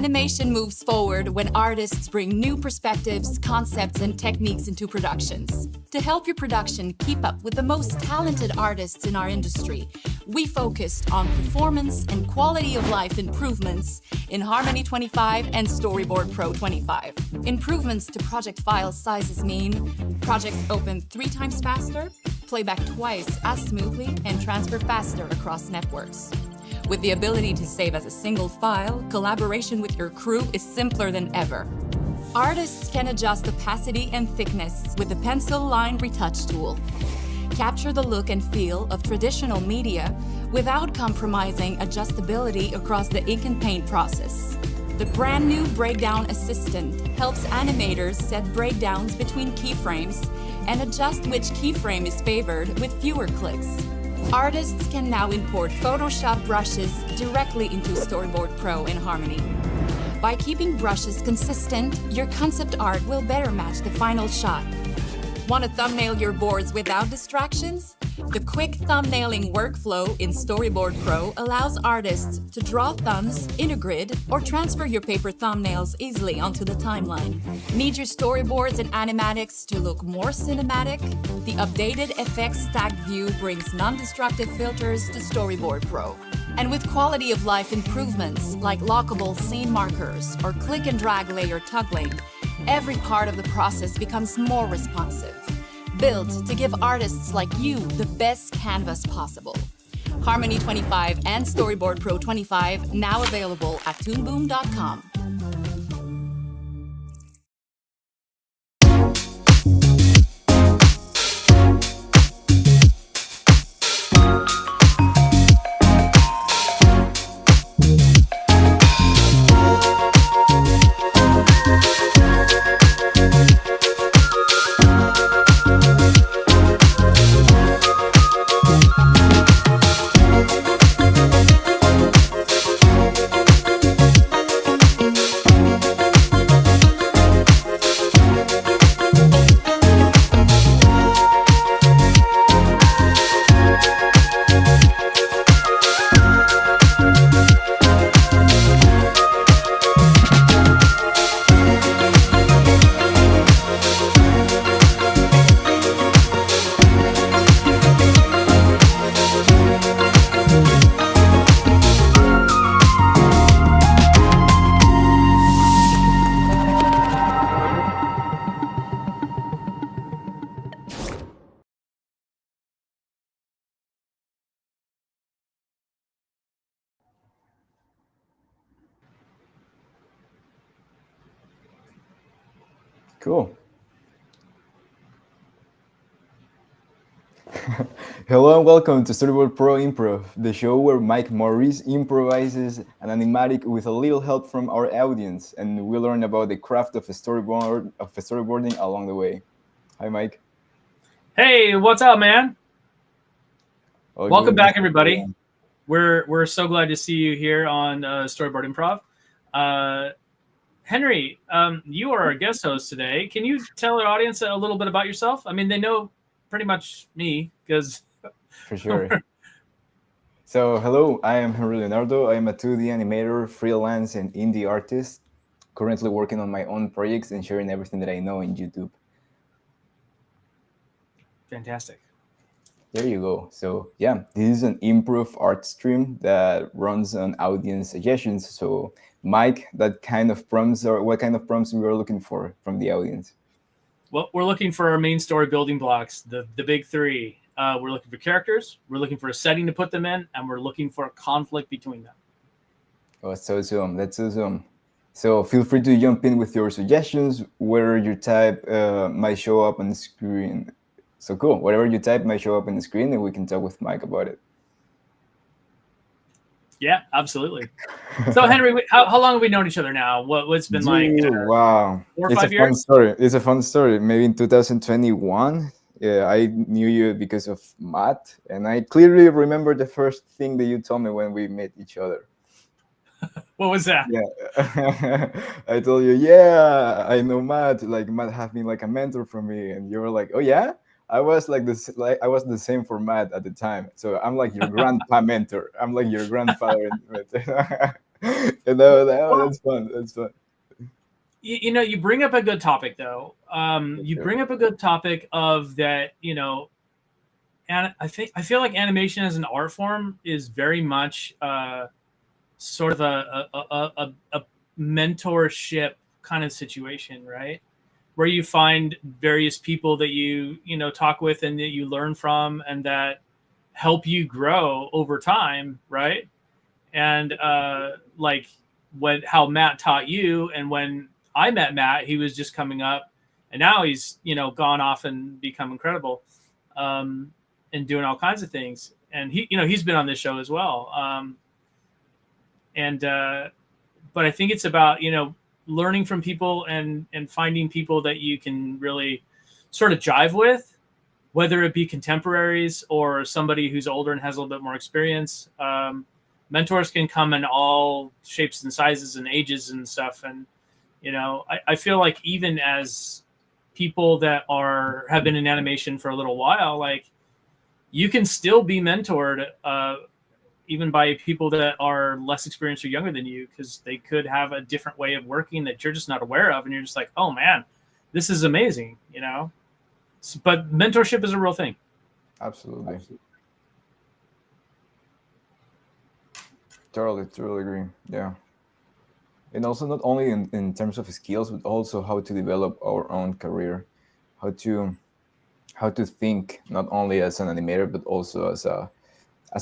Animation moves forward when artists bring new perspectives, concepts, and techniques into productions. To help your production keep up with the most talented artists in our industry, we focused on performance and quality of life improvements in Harmony 25 and Storyboard Pro 25. Improvements to project file sizes mean projects open 3 times faster, playback twice as smoothly, and transfer faster across networks. With the ability to save as a single file, collaboration with your crew is simpler than ever. Artists can adjust opacity and thickness with the pencil line retouch tool. Capture the look and feel of traditional media without compromising adjustability across the ink and paint process. The brand new Breakdown Assistant helps animators set breakdowns between keyframes and adjust which keyframe is favored with fewer clicks. Artists can now import Photoshop brushes directly into Storyboard Pro in Harmony. By keeping brushes consistent, your concept art will better match the final shot. Want to thumbnail your boards without distractions? The quick thumbnailing workflow in Storyboard Pro allows artists to draw thumbs in a grid or transfer your paper thumbnails easily onto the timeline. Need your storyboards and animatics to look more cinematic? The updated effects stacked view brings non-destructive filters to Storyboard Pro. And with quality of life improvements like lockable scene markers or click and drag layer toggling, every part of the process becomes more responsive. Built to give artists like you the best canvas possible. Harmony 25 and Storyboard Pro 25 now available at toonboom.com. Cool. Hello and welcome to Storyboard Pro Improv, the show where Mike Morris improvises an animatic with a little help from our audience, and we learn about the craft of storyboarding along the way. Hi, Mike. Hey, what's up, man? Welcome back, everybody. Yeah. We're so glad to see you here on Storyboard Improv. Henry, you are our guest host today. Can you tell our audience a little bit about yourself? I mean, they know pretty much me because... For sure. So, hello, I am Henry Leonardo. I am a 2D animator, freelance, and indie artist, currently working on my own projects and sharing everything that I know in YouTube. Fantastic. There you go. So yeah, this is an improv art stream that runs on audience suggestions. So Mike, what kind of prompts we are looking for from the audience? Well, we're looking for our main story building blocks, the big 3. We're looking for characters, we're looking for a setting to put them in, and we're looking for a conflict between them. Oh, that's awesome. That's awesome. So feel free to jump in with your suggestions, where your type might show up on the screen. So cool. Whatever you type might show up on the screen, and we can talk with Mike about it. Yeah, absolutely. So Henry, how long have we known each other now? What's been like? Wow, 4 or it's 5 a years? fun story. It's a fun story. Maybe in 2021, I knew you because of Matt, and I clearly remember the first thing that you told me when we met each other. What was that? Yeah, I told you, yeah, I know Matt. Like Matt have been like a mentor for me, and you were like, oh yeah. I was like this. Like I was the same for Matt at the time. So I'm like your grandpa mentor. I'm like your grandfather mentor. And I was like, oh, that's fun. That's fun. You know, you bring up a good topic though. You Sure. bring up a good topic of that, you know, and I feel like animation as an art form is very much sort of a mentorship kind of situation, right? Where you find various people that you know talk with and that you learn from and that help you grow over time, right? And like when how Matt taught you, and when I met Matt, he was just coming up, and now he's you know gone off and become incredible, um, and doing all kinds of things. And he you know he's been on this show as well. And But I think it's about you know learning from people and finding people that you can really sort of jive with, whether it be contemporaries or somebody who's older and has a little bit more experience. Mentors can come in all shapes and sizes and ages and stuff. And, you know, I feel like even as people that have been in animation for a little while, like you can still be mentored, even by people that are less experienced or younger than you, because they could have a different way of working that you're just not aware of. And you're just like, oh man, this is amazing, you know? But mentorship is a real thing. Absolutely. Totally agree. Yeah. And also not only in terms of skills, but also how to develop our own career, how to think not only as an animator, but also as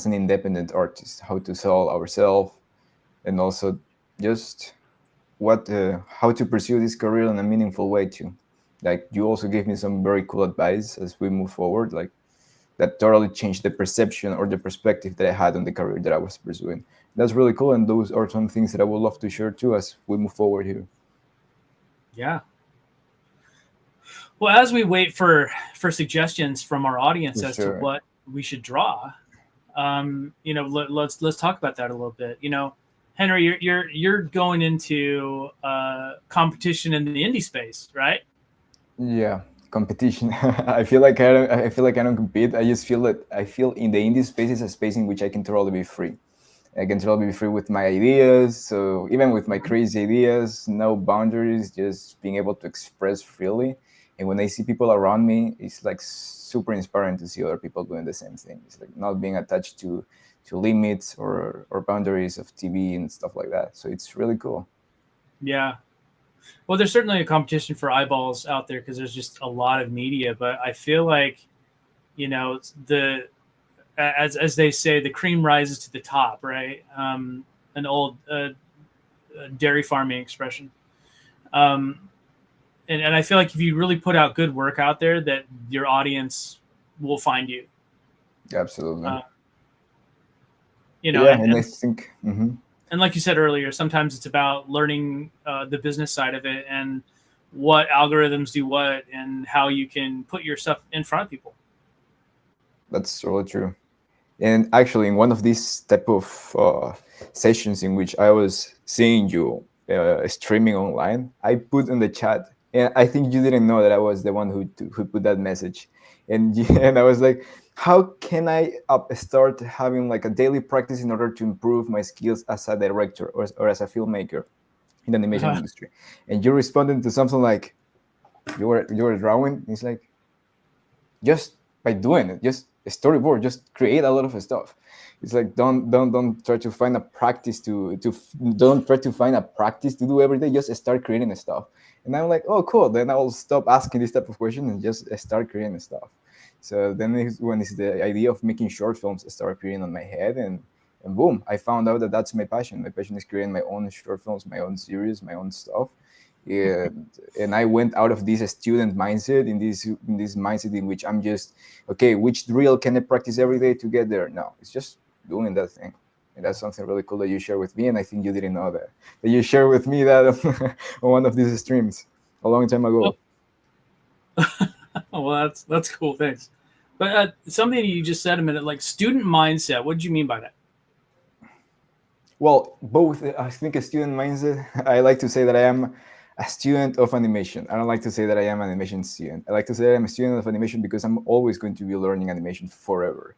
an independent artist, how to sell ourselves, and also just how to pursue this career in a meaningful way too. Like you also gave me some very cool advice as we move forward, like that totally changed the perception or the perspective that I had on the career that I was pursuing. That's really cool, and those are some things that I would love to share too as we move forward here. Yeah. Well, as we wait for suggestions from our audience For as to sure. what we should draw, you know, let's talk about that a little bit. You know, Henry, you're going into competition in the indie space, right? Yeah, competition. I feel like I don't compete. I just feel that I feel in the indie space is a space in which I can totally be free. I can totally be free with my ideas. So even with my crazy ideas, no boundaries, just being able to express freely. And when I see people around me, it's like super inspiring to see other people doing the same thing. It's like not being attached to limits or boundaries of TV and stuff like that. So it's really cool. Yeah. Well, there's certainly a competition for eyeballs out there because there's just a lot of media. But I feel like, you know, as they say, the cream rises to the top, right? An old dairy farming expression. Um, and I feel like if you really put out good work out there, that your audience will find you. Absolutely. You know, Yeah, and I think. and like you said earlier, sometimes it's about learning the business side of it and what algorithms do what and how you can put your stuff in front of people. That's really true. And actually, in one of these type of sessions in which I was seeing you streaming online, I put in the chat, and I think you didn't know that I was the one who put that message, and and I was like, how can I start having like a daily practice in order to improve my skills as a director or as a filmmaker in the animation industry? And you responded to something like, you were drawing. It's like, just by doing it, just storyboard, just create a lot of stuff. It's like don't try to find a practice to don't try to find a practice to do every day. Just start creating stuff. And I'm like, oh cool, then I'll stop asking this type of questions and just start creating stuff. So then when it's the idea of making short films start appearing on my head, and boom, I found out that that's my passion. My passion is creating my own short films, my own series, my own stuff. And I went out of this student mindset in this mindset in which I'm just, okay, which drill can I practice every day to get there? No, it's just doing that thing. And that's something really cool that you share with me, and I think you didn't know that you shared with me that on one of these streams a long time ago. Oh, well, that's cool. Thanks. But something you just said a minute, like student mindset. What did you mean by that? Well, both. I think a student mindset. I like to say that I am a student of animation. I don't like to say that I am an animation student. I like to say that I'm a student of animation because I'm always going to be learning animation forever.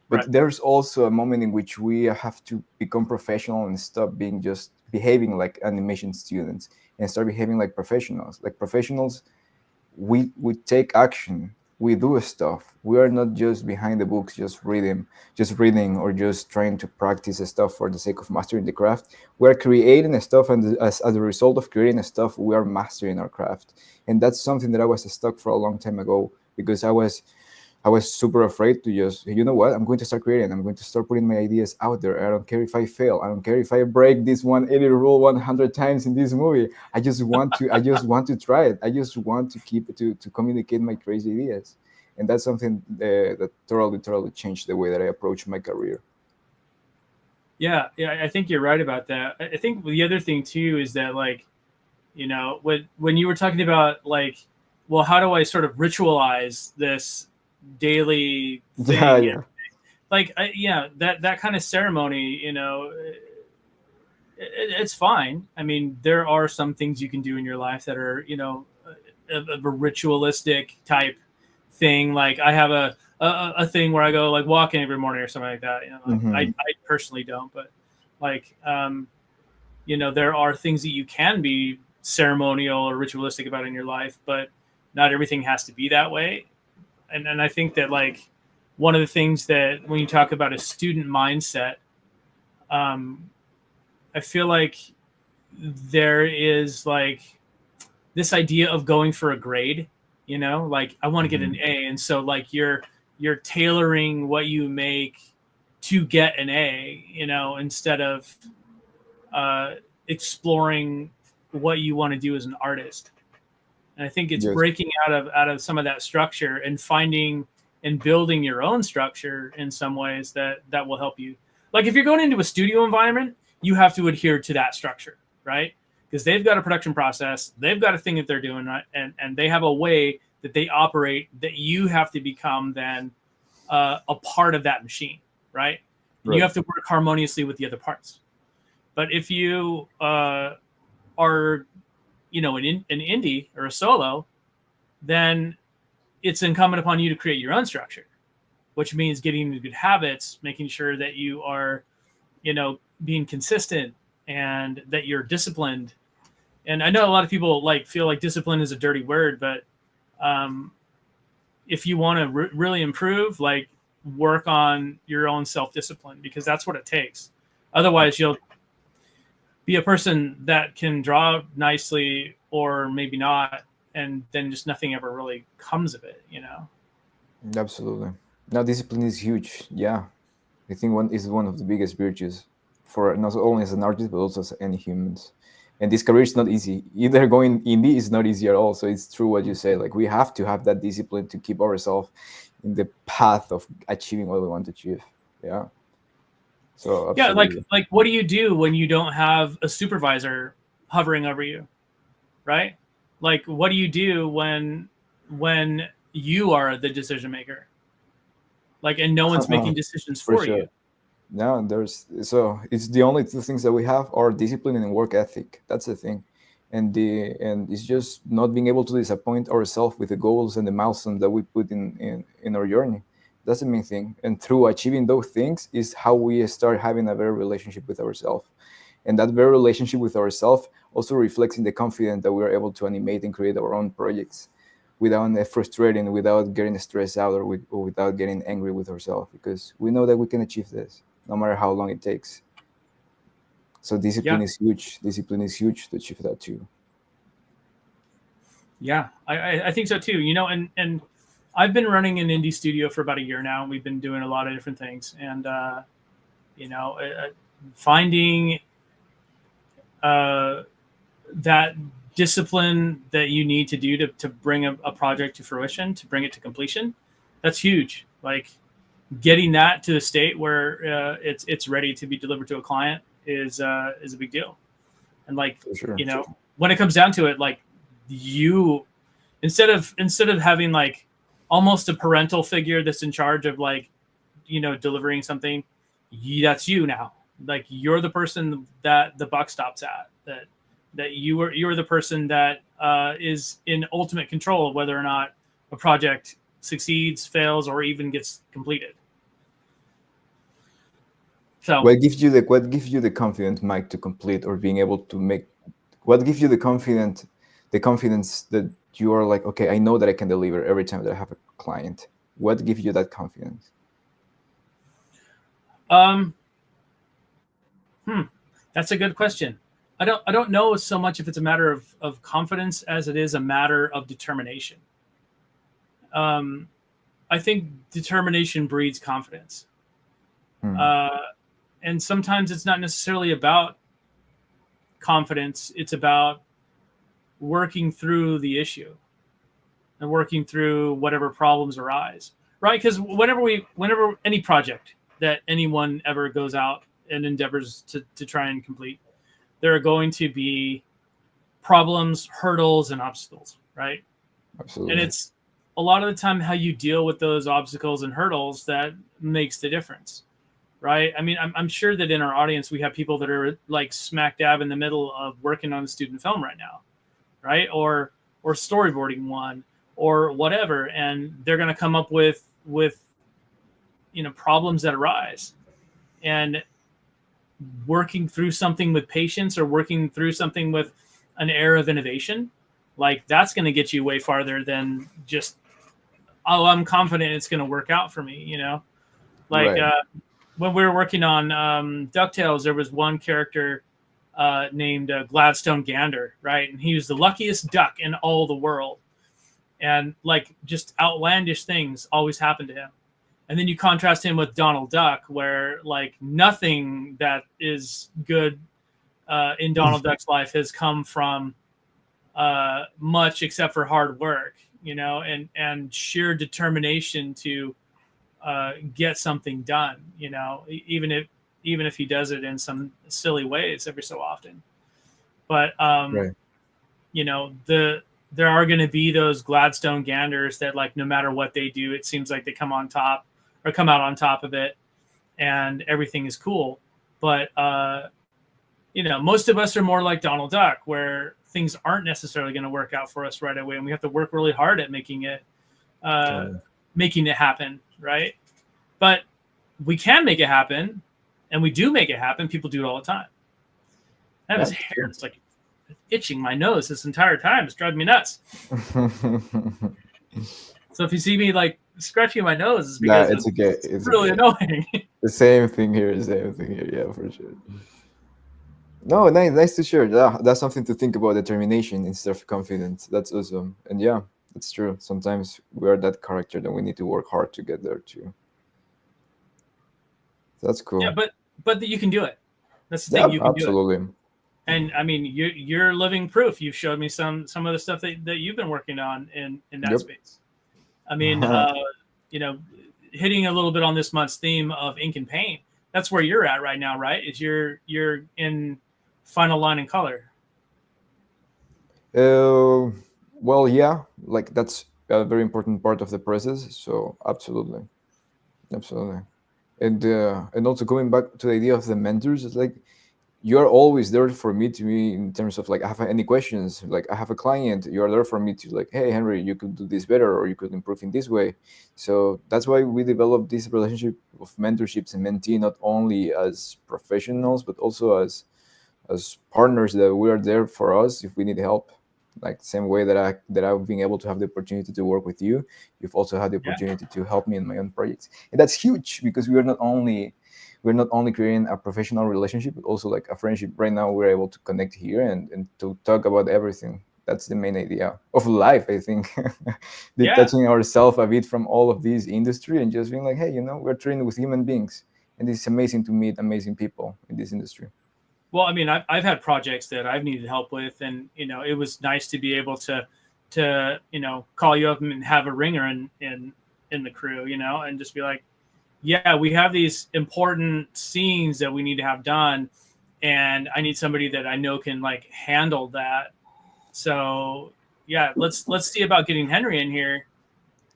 But Right. there's also a moment in which we have to become professional and stop being just behaving like animation students and start behaving like professionals. Like professionals, we take action, we do stuff. We are not just behind the books just reading or just trying to practice stuff for the sake of mastering the craft. We are creating stuff, and as a result of creating stuff, we are mastering our craft. And that's something that I was stuck for a long time ago, because I was super afraid to just, you know what, I'm going to start creating. I'm going to start putting my ideas out there. I don't care if I fail. I don't care if I break this 180 rule 100 times in this movie. I just want to try it. I just want to keep to communicate my crazy ideas. And that's something that totally changed the way that I approach my career. Yeah, I think you're right about that. I think the other thing too is that, like, when you were talking about, like, well, how do I sort of ritualize this daily Yeah, thing? yeah. And, like, that kind of ceremony, it's fine. I mean, there are some things you can do in your life that are, a ritualistic type thing. Like, I have a thing where I go, like, walking every morning or something like that. I personally don't, but, like, there are things that you can be ceremonial or ritualistic about in your life, but not everything has to be that way. And I think that, like, one of the things that when you talk about a student mindset, I feel like there is, like, this idea of going for a grade, like, I want to get an A. And so, like, you're tailoring what you make to get an A, instead of exploring what you want to do as an artist. And I think it's Yes. breaking out of some of that structure and finding and building your own structure in some ways that will help you. Like, if you're going into a studio environment, you have to adhere to that structure, right? Because they've got a production process, they've got a thing that they're doing, right? And they have a way that they operate that you have to become then a part of that machine, right? And you Right. have to work harmoniously with the other parts. But if you are, an indie or a solo, then it's incumbent upon you to create your own structure, which means getting the good habits, making sure that you are, being consistent and that you're disciplined. And I know a lot of people, like, feel like discipline is a dirty word, but if you want to really improve, like, work on your own self-discipline, because that's what it takes. Otherwise, you'll be a person that can draw nicely or maybe not, and then just nothing ever really comes of it, Absolutely. Now, discipline is huge. Yeah, I think one is one of the biggest virtues for not only as an artist but also as any humans. And this career is not easy. Either going indie is not easy at all. So it's true what you say. Like, we have to have that discipline to keep ourselves in the path of achieving what we want to achieve. Yeah. So Yeah, absolutely. like what do you do when you don't have a supervisor hovering over you, right? Like, what do you do when you are the decision maker? Like, and no one's making decisions For for sure. you. No, so it's the only two things that we have are discipline and work ethic. That's the thing. And it's just not being able to disappoint ourselves with the goals and the milestones that we put in our journey. That's the main thing. And through achieving those things is how we start having a better relationship with ourselves. And that better relationship with ourselves also reflects in the confidence that we are able to animate and create our own projects without frustrating, without getting stressed out, or without getting angry with ourselves, because we know that we can achieve this no matter how long it takes. So discipline Yeah, is huge. Discipline is huge to achieve that too. yeah, I think so too. And I've been running an indie studio for about a year now, and we've been doing a lot of different things. And finding that discipline that you need to do to bring a project to fruition, to bring it to completion, that's huge. Like, getting that to the state where it's ready to be delivered to a client is a big deal. And, like, For sure. when it comes down to it, like, you instead of having, like, almost a parental figure that's in charge of, like, delivering something, that's you now. Like, you're the person that the buck stops at. That you're the person that is in ultimate control of whether or not a project succeeds, fails, or even gets completed. So what gives you the confidence, Mike, to complete or being able to make? What gives you the confidence that you are like, okay, I know that I can deliver every time that I have a client. What gives you that confidence? That's a good question. I don't know so much if it's a matter of confidence as it is a matter of determination. I think determination breeds confidence. And sometimes it's not necessarily about confidence. It's about working through the issue and working through whatever problems arise, right? Because whenever any project that anyone ever goes out and endeavors to try and complete, there are going to be problems, hurdles, and obstacles, right? Absolutely. And it's a lot of the time how you deal with those obstacles and hurdles that makes the difference, right? I mean, I'm sure that in our audience, we have people that are like smack dab in the middle of working on a student film right now, right? Or storyboarding one or whatever. And they're going to come up with, problems that arise, and working through something with patience or working through something with an air of innovation, like that's going to get you way farther than just, oh, I'm confident it's going to work out for me, like Right. When we were working on DuckTales, there was one character named Gladstone Gander, right? And he was the luckiest duck in all the world. And like just outlandish things always happened to him. And then you contrast him with Donald Duck, where like nothing that is good in Donald Duck's life has come from much except for hard work, and sheer determination to get something done, even if he does it in some silly ways every so often. But Right. there are going to be those Gladstone Ganders that, like, no matter what they do, it seems like they come on top or come out on top of it, and everything is cool. But most of us are more like Donald Duck, where things aren't necessarily going to work out for us right away, and we have to work really hard at making it happen, right? But we can make it happen, and we do make it happen. People do it all the time. That is hair. It's like itching my nose this entire time. It's driving me nuts. So if you see me like scratching my nose, it's because it's okay. It's really annoying. The same thing here. Yeah, for sure. No, nice to share. That's something to think about: determination instead of confidence. That's awesome. And yeah, it's true. Sometimes we are that character that we need to work hard to get there too. That's cool. Yeah, but you can do it. That's the thing. You can absolutely. do it. And I mean, you're living proof. You've showed me some of the stuff that you've been working on in that space. I mean, hitting a little bit on this month's theme of ink and paint. That's where you're at right now, right? Is you're in final line and color. Well, yeah, like that's a very important part of the process. So absolutely. And also going back to the idea of the mentors, it's like you're always there for me in terms of like, I have any questions, like I have a client, you're there for me to like, hey Henry, you could do this better, or you could improve in this way. So that's why we developed this relationship of mentorships and mentee, not only as professionals but also as partners, that we are there for us if we need help. Like same way that I've been able to have the opportunity to work with you, you've also had the opportunity to help me in my own projects. And that's huge, because we're not only creating a professional relationship, but also like a friendship. Right now we're able to connect here and to talk about everything. That's the main idea of life, I think. Detaching ourselves a bit from all of this industry and just being like, hey, we're trained with human beings, and it's amazing to meet amazing people in this industry. Well, I mean, I've had projects that I've needed help with, and it was nice to be able to call you up and have a ringer in the crew, and just be like, yeah, we have these important scenes that we need to have done, and I need somebody that I know can like handle that. So yeah, let's see about getting Henry in here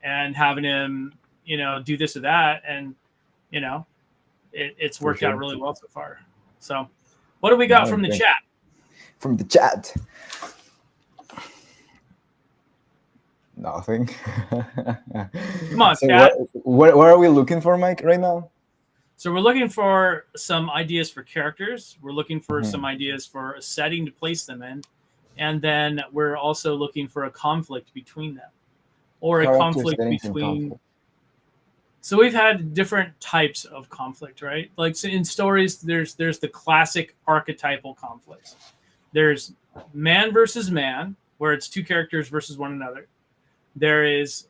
and having him, do this or that, and it's worked out really well so far. So. What do we got from the chat? From the chat. Nothing. Come on, chat. What are we looking for, Mike, right now? So we're looking for some ideas for characters. We're looking for some ideas for a setting to place them in. And then we're also looking for a conflict between them, or a Character conflict settings and between. conflict. So we've had different types of conflict, right? Like, so in stories, there's the classic archetypal conflicts. There's man versus man, where it's two characters versus one another. There is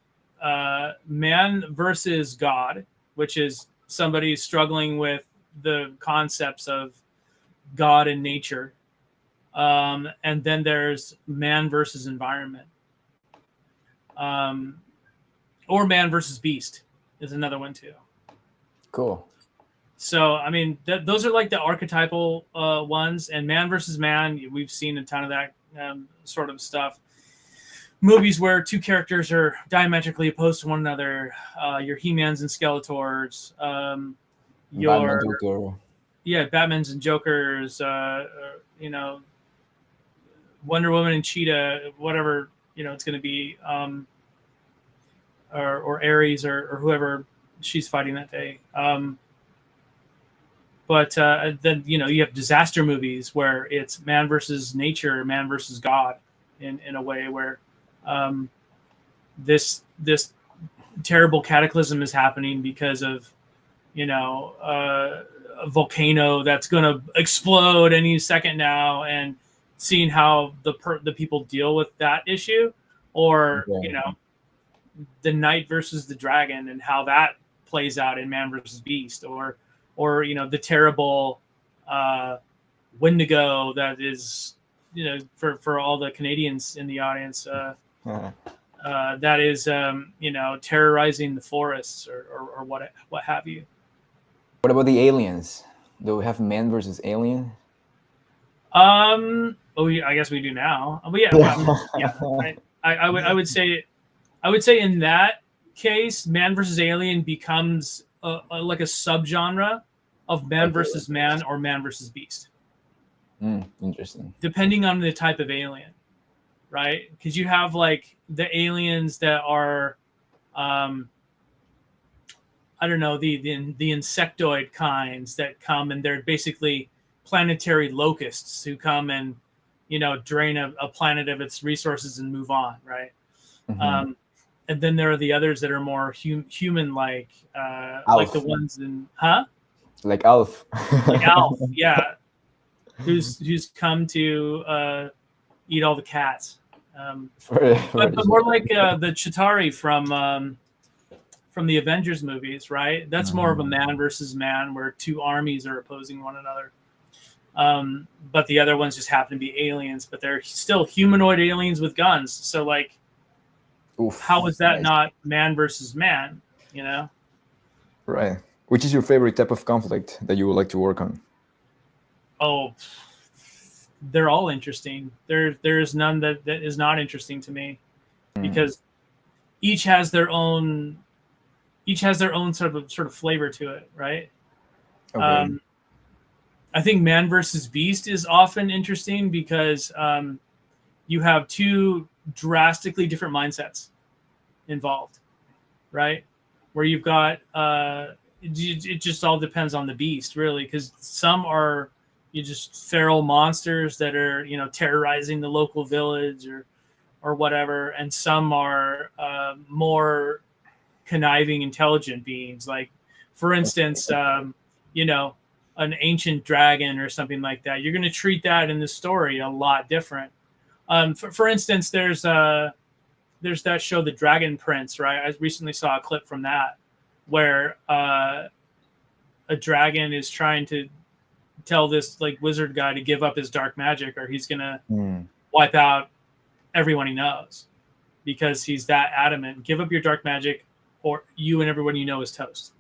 man versus God, which is somebody struggling with the concepts of God and nature. And then there's man versus environment. Or man versus beast is another one too. Cool. So, I mean, those are like the archetypal ones. And man versus man, we've seen a ton of that sort of stuff. Movies where two characters are diametrically opposed to one another. Your He-Mans and Skeletors. Batman, Joker. Yeah, Batmans and Jokers. Wonder Woman and Cheetah, whatever it's going to be, or Ares or whoever she's fighting that day. But then you have disaster movies where it's man versus nature, man versus God, in a way where this terrible cataclysm is happening because of a volcano that's going to explode any second now, and seeing how the people deal with that issue, or the knight versus the dragon and how that plays out in man versus beast, or the terrible Wendigo that is for all the Canadians in the audience, that is terrorizing the forests or what have you. What about the aliens? Do we have man versus alien? I guess we do now. But yeah. I would say in that case, man versus alien becomes like a subgenre of man versus man or man versus beast. Interesting. Depending on the type of alien, right? Because you have like the aliens that are, I don't know, the insectoid kinds that come, and they're basically planetary locusts who come and drain a planet of its resources and move on, right? And then there are the others that are more human-like, like the ones in like Alf. Like Alf, yeah, who's come to eat all the cats, but more like the Chitauri from the Avengers movies, right? That's more of a man versus man, where two armies are opposing one another. But the other ones just happen to be aliens, but they're still humanoid aliens with guns. So like, how is that not man versus man? Right. Which is your favorite type of conflict that you would like to work on? Oh, they're all interesting. There is none that is not interesting to me, because each has their own sort of flavor to it, right? Okay. I think man versus beast is often interesting because you have two drastically different mindsets involved, right? Where you've got it just all depends on the beast, really, because some are just feral monsters that are terrorizing the local village or whatever, and some are more conniving, intelligent beings. Like, for instance, an ancient dragon or something like that. You're going to treat that in the story a lot different. For instance, there's that show, The Dragon Prince, right? I recently saw a clip from that where a dragon is trying to tell this like wizard guy to give up his dark magic, or he's going to wipe out everyone he knows, because he's that adamant. Give up your dark magic, or you and everyone you know is toast.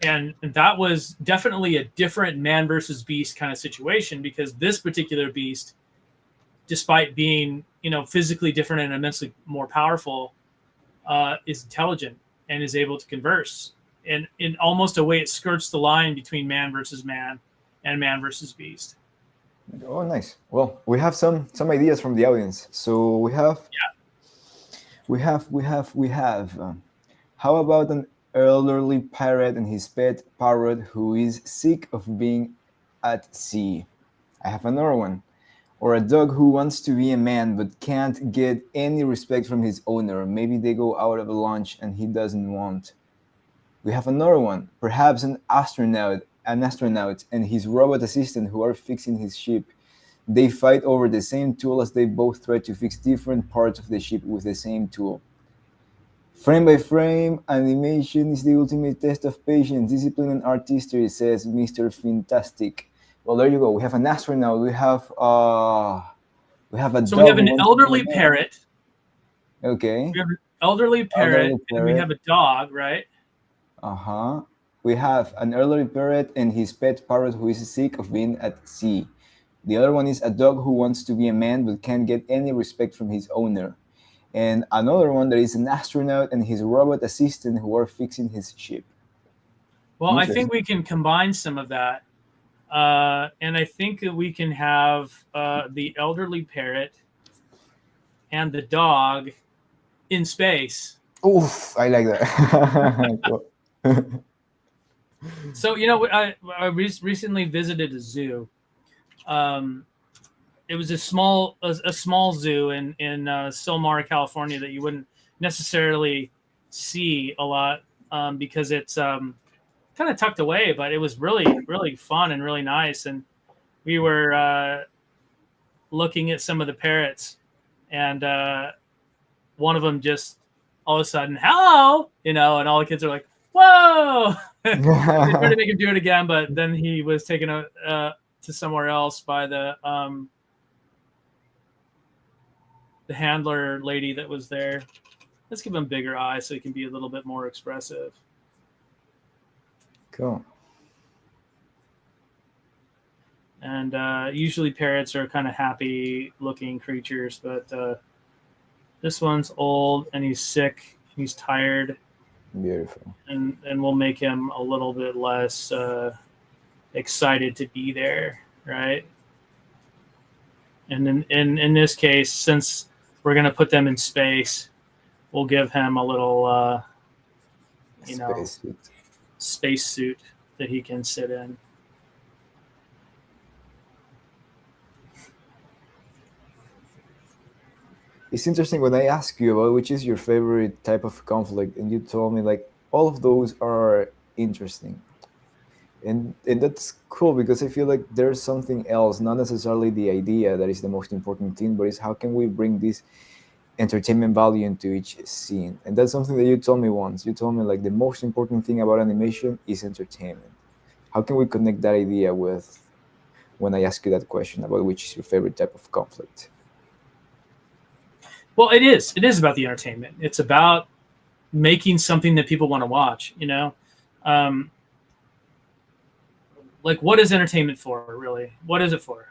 And that was definitely a different man versus beast kind of situation, because this particular beast, despite being, physically different and immensely more powerful, is intelligent and is able to converse. And in almost a way, it skirts the line between man versus man and man versus beast. Oh, nice. Well, we have some ideas from the audience. So we have. How about elderly pirate and his pet parrot who is sick of being at sea. I have another one. Or a dog who wants to be a man but can't get any respect from his owner. Maybe they go out of lunch and he doesn't want. We have another one. Perhaps an astronaut and his robot assistant who are fixing his ship. They fight over the same tool as they both try to fix different parts of the ship with the same tool. Frame by frame, animation is the ultimate test of patience, discipline, and artistry, says Mr. Fantastic. Well, there you go. We have an astronaut. We have a So dog we have who an wants to be elderly a man. parrot. Okay. We have an elderly parrot, Elderly and we parrot. have a dog, right? Uh-huh. We have an elderly parrot and his pet parrot who is sick of being at sea. The other one is a dog who wants to be a man but can't get any respect from his owner. And another one that is an astronaut and his robot assistant who are fixing his ship. Well, I Interesting. think we can combine some of that. And I think that we can have the elderly parrot and the dog in space. Oof, I like that. Cool. So, I recently visited a zoo. It was a small zoo in Silmar, California, that you wouldn't necessarily see a lot because it's kind of tucked away, but it was really, really fun and really nice. And we were looking at some of the parrots, and one of them just all of a sudden, hello, and all the kids are like, whoa. They tried to make him do it again, but then he was taken to somewhere else by the handler lady that was there. Let's give him bigger eyes so he can be a little bit more expressive. Cool. And usually parrots are kind of happy looking creatures, but this one's old and he's sick, he's tired, Beautiful. and we'll make him a little bit less excited to be there, right? And in this case, since we're going to put them in space, we'll give him a little Spacesuit. space suit that he can sit in. It's interesting when I ask you about which is your favorite type of conflict, and you told me like all of those are interesting. And that's cool because I feel like there's something else, not necessarily the idea that is the most important thing, but it's how can we bring this entertainment value into each scene. And that's something that you told me once. You told me like the most important thing about animation is entertainment. How can we connect that idea with when I ask you that question about which is your favorite type of conflict? Well, it is about the entertainment. It's about making something that people want to watch, like, what is entertainment for, really? What is it for?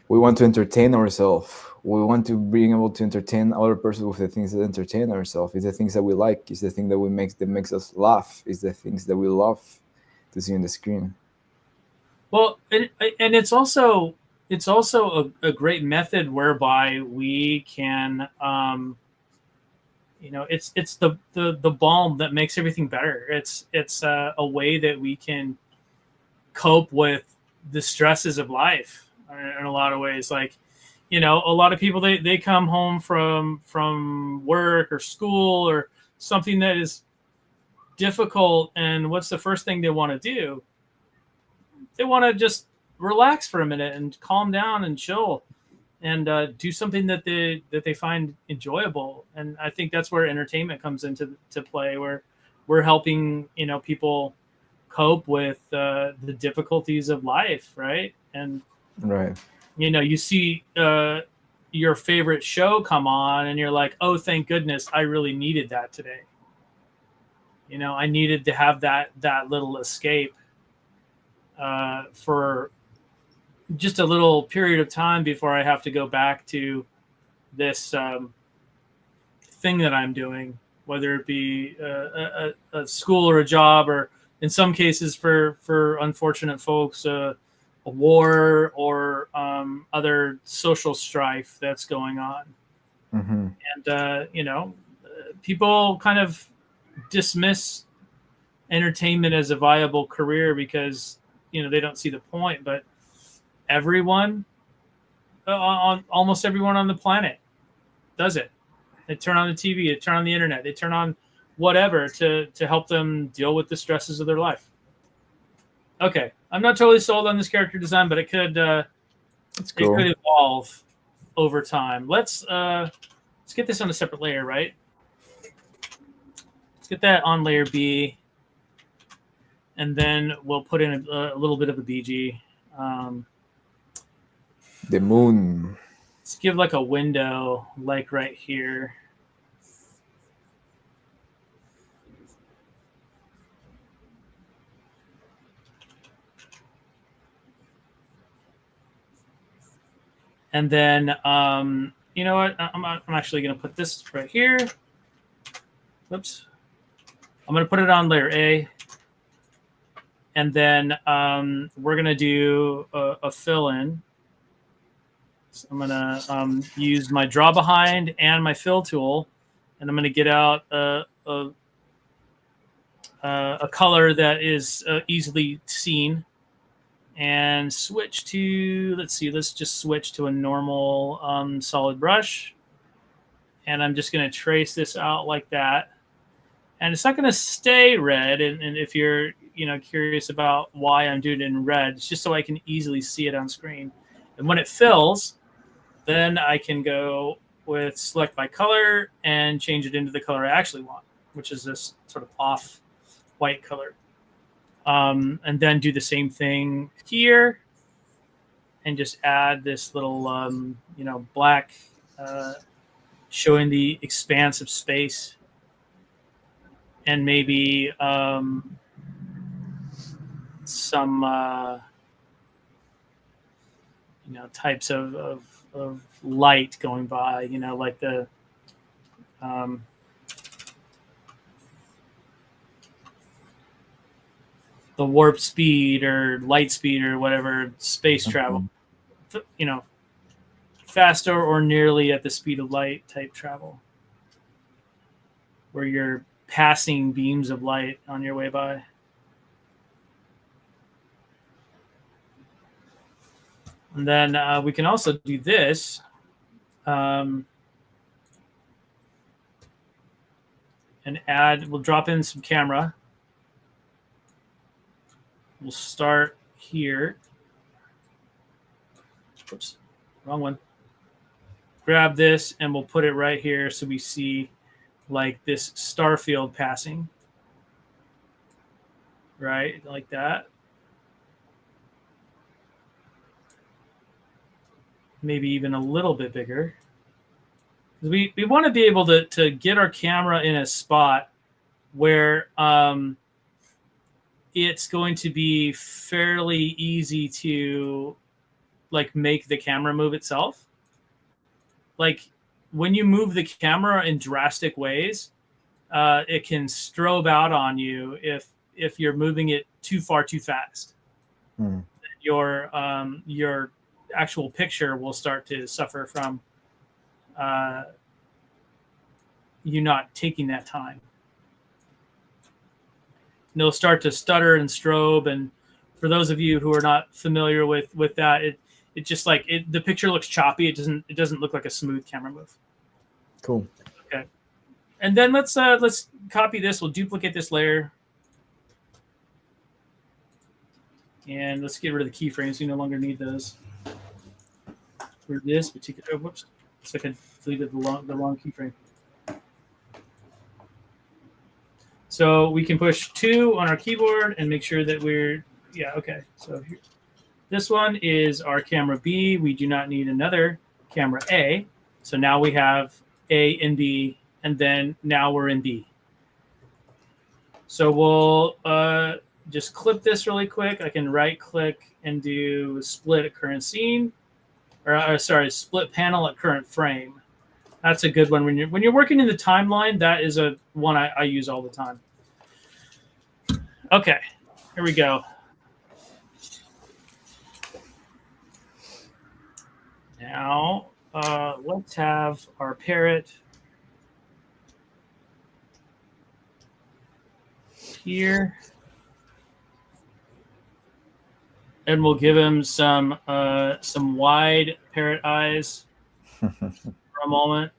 We want to entertain ourselves. We want to be able to entertain other person with the things that entertain ourselves. It's the things that we like. It's the thing that makes us laugh. It's the things that we love to see on the screen. Well, and it's also a great method whereby we can it's the balm that makes everything better. It's a way that we can cope with the stresses of life in a lot of ways. Like, a lot of people, they come home from work or school or something that is difficult, and what's the first thing they want to do? They want to just relax for a minute and calm down and chill and do something that they find enjoyable. And I think that's where entertainment comes into play, where we're helping people cope with the difficulties of life, right? And Right. you see your favorite show come on and you're like, oh, thank goodness, I really needed that today. I needed to have that little escape for just a little period of time before I have to go back to this thing that I'm doing, whether it be a school or a job, or in some cases for unfortunate folks, a war or other social strife that's going on. Mm-hmm. And people kind of dismiss entertainment as a viable career because they don't see the point. But everyone, almost everyone on the planet, does it. They turn on the TV, they turn on the internet, they turn on whatever to help them deal with the stresses of their life. Okay, I'm not totally sold on this character design, but it could cool. it could evolve over time. Let's get this on a separate layer, right? Let's get that on layer B, and then we'll put in a little bit of a BG. The moon. Let's give like a window, like right here. And then, you know what? I'm actually going to put this right here. Whoops. I'm going to put it on layer A. And then we're going to do a fill-in. So I'm going to use my draw behind and my fill tool. And I'm going to get out a color that is easily seen. And switch to, let's just switch to a normal solid brush. And I'm just going to trace this out like that. And it's not going to stay red. And if you're curious about why I'm doing it in red, it's just so I can easily see it on screen. And when it fills, then I can go with select by color and change it into the color I actually want, which is this sort of off white color. And then do the same thing here and just add this little, black, showing the expanse of space, and maybe some, types of light going by, like the, the warp speed or light speed or whatever, space travel, faster or nearly at the speed of light type travel, where you're passing beams of light on your way by. And then we can also do this. And we'll drop in some camera. We'll start here. Oops, wrong one. Grab this and we'll put it right here so we see like this star field passing. Right, like that. Maybe even a little bit bigger. We want to be able to get our camera in a spot where it's going to be fairly easy to like make the camera move itself. Like when you move the camera in drastic ways, it can strobe out on you if you're moving it too far too fast. Your actual picture will start to suffer from you not taking that time. And it'll start to stutter and strobe, and for those of you who are not familiar with that, it just like the picture looks choppy. It doesn't look like a smooth camera move. Cool. Okay, and then let's copy this. We'll duplicate this layer, and let's get rid of the keyframes. We no longer need those for this particular. Oh, whoops! Looks like I deleted the wrong keyframe. So we can push 2 on our keyboard and make sure that okay. So here, this one is our camera B. We do not need another camera A. So now we have A and B, and then now we're in B. So we'll just clip this really quick. I can right click and do split at current scene, or split panel at current frame. That's a good one when you're working in the timeline. That is a one I use all the time. Okay, here we go. Now let's have our parrot here. And we'll give him some wide parrot eyes for a moment.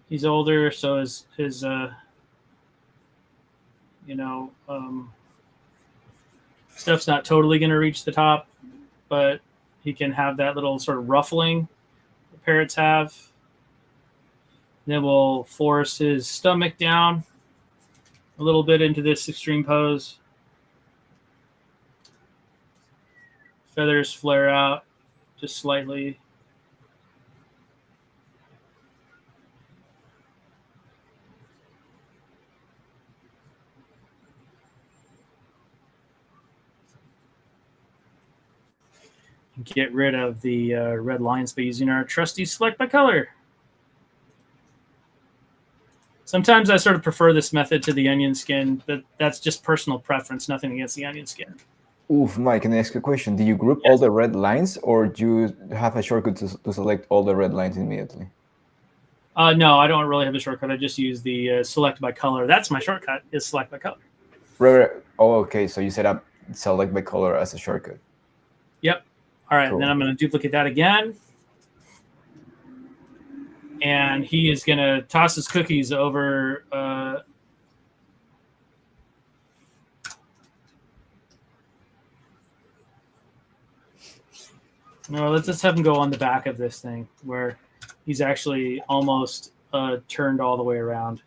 He's older, so his stuff's not totally going to reach the top, but he can have that little sort of ruffling that parrots have. Then we'll force his stomach down a little bit into this extreme pose. Feathers flare out just slightly. Get rid of the red lines by using our trusty select by color. Sometimes I sort of prefer this method to the onion skin, but that's just personal preference, nothing against the onion skin. Oof, Mike, can I ask a question? Do you group all the red lines, or do you have a shortcut to select all the red lines immediately? No, I don't really have a shortcut. I just use the select by color. That's my shortcut, is select by color. Right. Oh, okay. So you set up select by color as a shortcut. Yep. All right, Cool. And then I'm going to duplicate that again. And he is going to toss his cookies over. No, let's just have him go on the back of this thing where he's actually almost turned all the way around.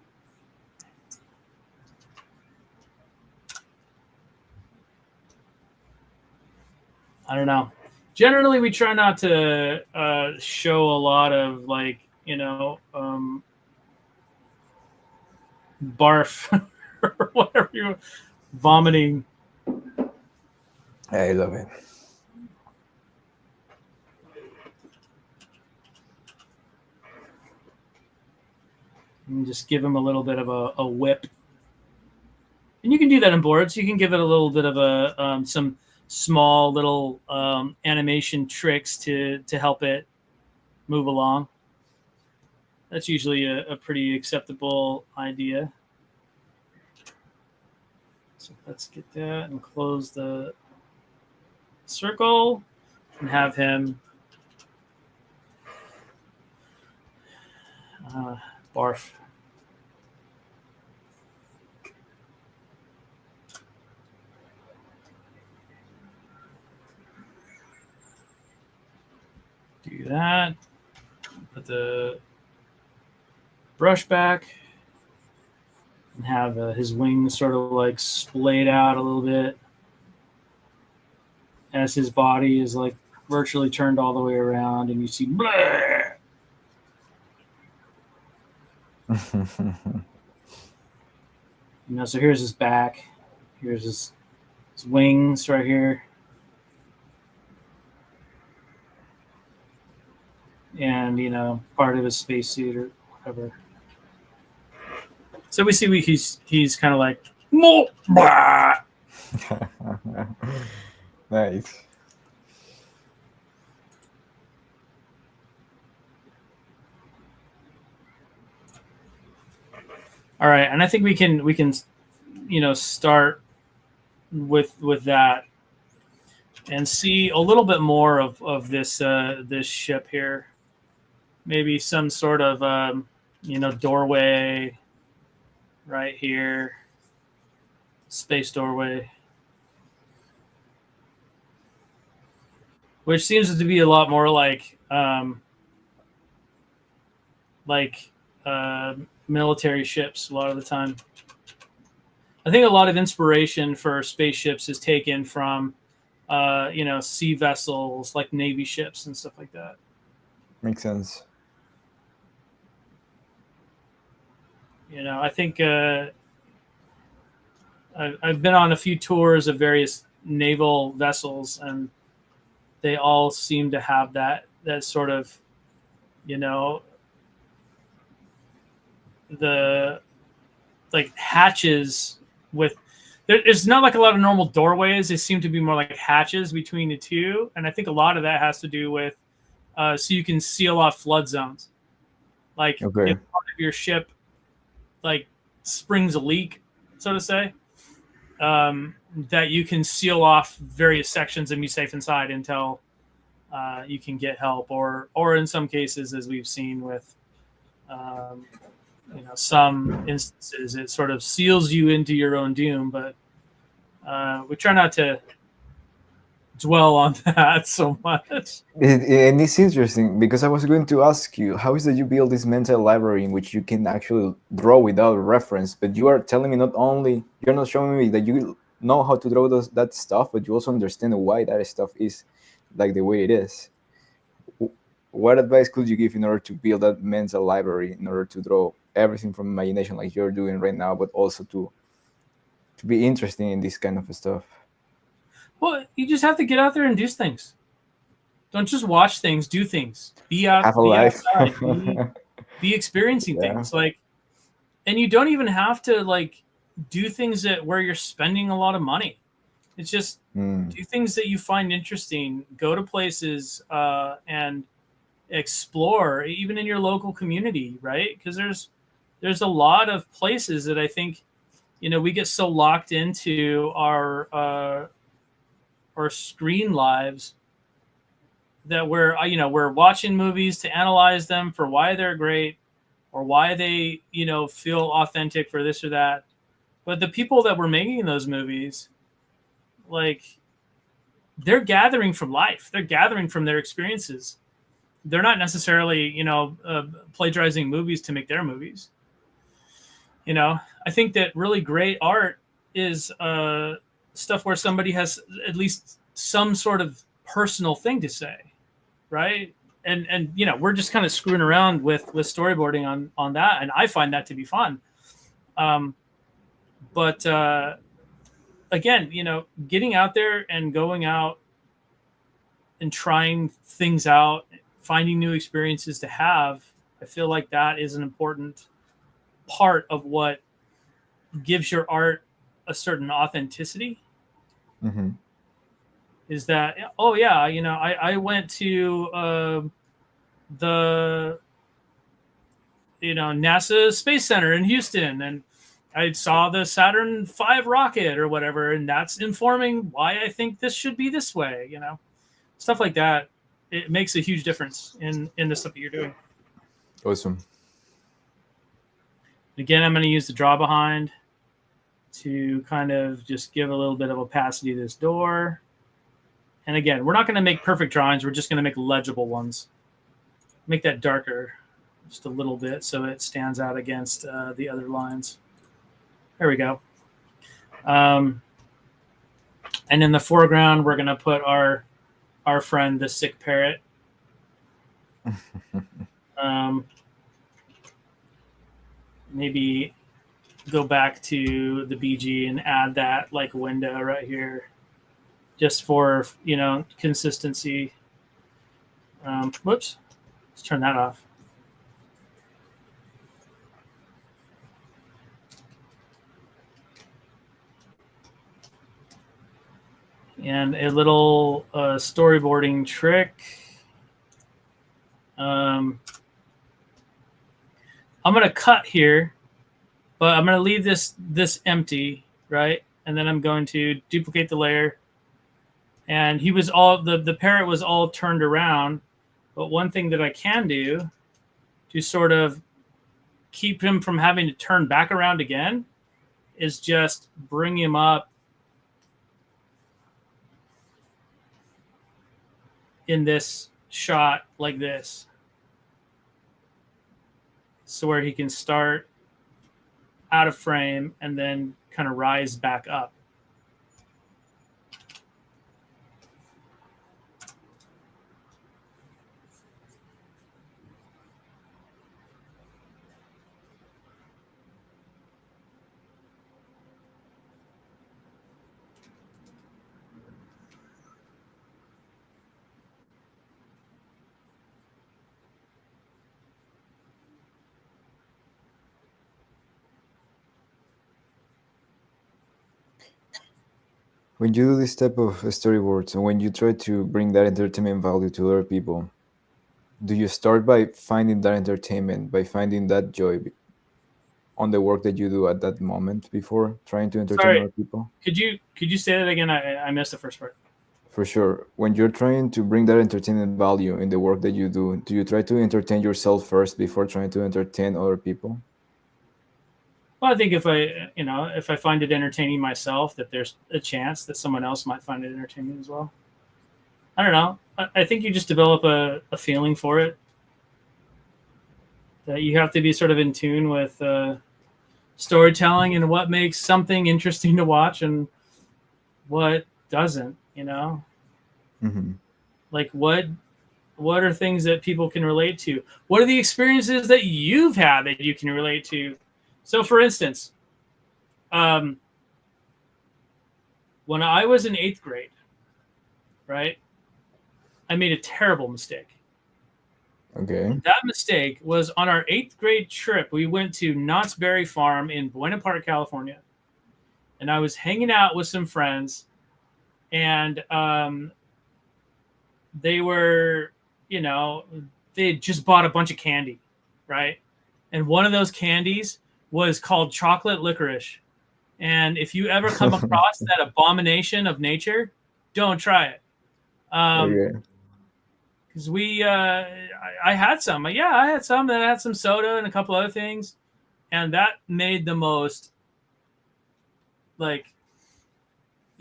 I don't know. Generally, we try not to show a lot of barf or whatever you vomiting. I love it. And just give him a little bit of a whip. And you can do that in boards. You can give it a little bit of a some small little animation tricks to help it move along. That's usually a pretty acceptable idea. So let's get that and close the circle and have him barf. Do that. Put the brush back and have his wings sort of like splayed out a little bit as his body is like virtually turned all the way around, and you see blah. So here's his back. Here's his wings right here. And, part of his spacesuit or whatever. So we see he's kind of like, Nice. All right, and I think we can start with that and see a little bit more of this this ship here. Maybe some sort of doorway right here, space doorway, which seems to be a lot more like military ships a lot of the time. I think a lot of inspiration for spaceships is taken from sea vessels like Navy ships and stuff like that. Makes sense. I think I've been on a few tours of various naval vessels, and they all seem to have that sort of, the like hatches with. It's not like a lot of normal doorways. They seem to be more like hatches between the two, and I think a lot of that has to do with so you can seal off flood zones. Like Okay. if part of your ship like springs a leak, so to say, that you can seal off various sections and be safe inside until you can get help, or in some cases, as we've seen with some instances, it sort of seals you into your own doom. But we try not to dwell on that so much. And it's interesting because I was going to ask you, how is that you build this mental library in which you can actually draw without reference? But you are telling me you're not showing me that you know how to draw that stuff, but you also understand why that stuff is like the way it is. What advice could you give in order to build that mental library, in order to draw everything from imagination like you're doing right now, but also to be interesting in this kind of stuff? Well, you just have to get out there and do things. Don't just watch things, do things. Be Have a life. outside, be experiencing things. Like, and you don't even have to like do things where you're spending a lot of money. It's just do things that you find interesting. Go to places and explore, even in your local community, right? Because there's a lot of places that I think, we get so locked into our screen lives that we're watching movies to analyze them for why they're great or why they feel authentic for this or that. But the people that were making those movies, like, they're gathering from life. They're gathering from their experiences. They're not necessarily, plagiarizing movies to make their movies. I think that really great art is stuff where somebody has at least some sort of personal thing to say, right? And we're just kind of screwing around with storyboarding on that, and I find that to be fun. But again, getting out there and going out and trying things out, finding new experiences to have, I feel like that is an important part of what gives your art a certain authenticity. Mm-hmm. Is that, I went to the NASA Space Center in Houston, and I saw the Saturn V rocket or whatever, and that's informing why I think this should be this way. Stuff like that. It makes a huge difference in the stuff that you're doing. Awesome. Again, I'm going to use the draw behind to kind of just give a little bit of opacity to this door. And again, we're not going to make perfect drawings. We're just going to make legible ones. Make that darker just a little bit so it stands out against the other lines. There we go. And in the foreground, we're going to put our friend, the sick parrot. Maybe go back to the BG and add that like window right here, just for consistency. Whoops, let's turn that off. And a little storyboarding trick. I'm going to cut here, but I'm going to leave this empty, right? And then I'm going to duplicate the layer. And he was the parrot was all turned around. But one thing that I can do to sort of keep him from having to turn back around again is just bring him up in this shot like this. So where he can start out of frame and then kind of rise back up. When you do this type of storyboards and when you try to bring that entertainment value to other people, do you start by finding that entertainment, by finding that joy on the work that you do at that moment before trying to entertain Sorry, other people? could you say that again? I missed the first part. For sure. When you're trying to bring that entertainment value in the work that you do you try to entertain yourself first before trying to entertain other people? Well, I think if I find it entertaining myself, that there's a chance that someone else might find it entertaining as well. I don't know. I think you just develop a feeling for it. That you have to be sort of in tune with storytelling and what makes something interesting to watch and what doesn't. Mm-hmm. Like what are things that people can relate to? What are the experiences that you've had that you can relate to? So, for instance, when I was in 8th grade, right, I made a terrible mistake. Okay. That mistake was on our 8th grade trip. We went to Knott's Berry Farm in Buena Park, California. And I was hanging out with some friends. And they were, they had just bought a bunch of candy, right? And one of those candies was called chocolate licorice. And if you ever come across that abomination of nature, don't try it. Okay. Because I had some. Yeah, I had some. Then I had some soda and a couple other things. And that made the most, like,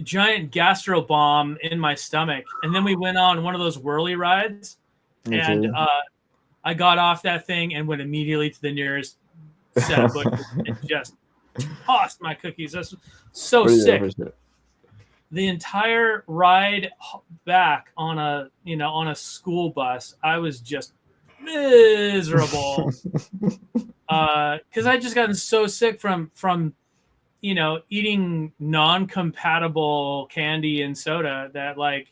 giant gastro bomb in my stomach. And then we went on one of those whirly rides. Okay. And I got off that thing and went immediately to the nearest set of bushes and just tossed my cookies. That's so sick. For sure. The entire ride back on a school bus, I was just miserable because I just gotten so sick from eating non-compatible candy and soda that, like,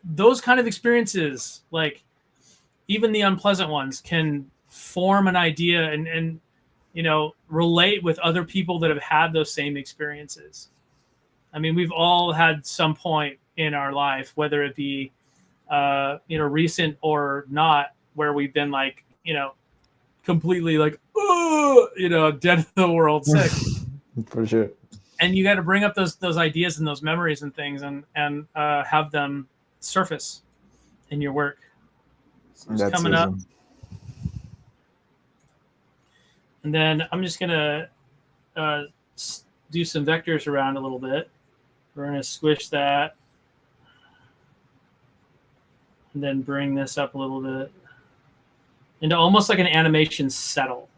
those kind of experiences, like even the unpleasant ones, can form an idea and relate with other people that have had those same experiences. I mean, we've all had some point in our life, whether it be, recent or not, where we've been like, completely like, dead to the world sick. For sure. And you got to bring up those ideas and those memories and things and have them surface in your work. So it's coming up. And then I'm just going to do some vectors around a little bit. We're going to squish that. And then bring this up a little bit into almost like an animation settle.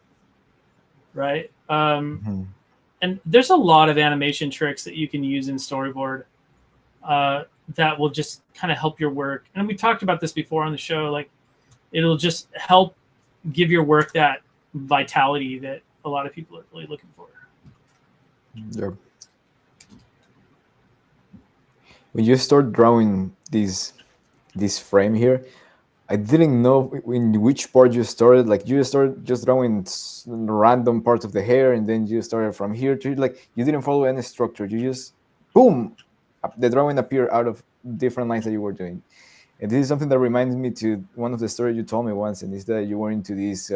Right? And there's a lot of animation tricks that you can use in Storyboard that will just kind of help your work. And we talked about this before on the show. Like, it'll just help give your work that vitality that a lot of people are really looking for. Yep. When you start drawing this frame here, I didn't know in which part you started. Like, you started just drawing random parts of the hair, and then you started from here to, like, you didn't follow any structure. You just, boom, the drawing appeared out of different lines that you were doing. And this is something that reminds me to one of the stories you told me once, and is that you were into this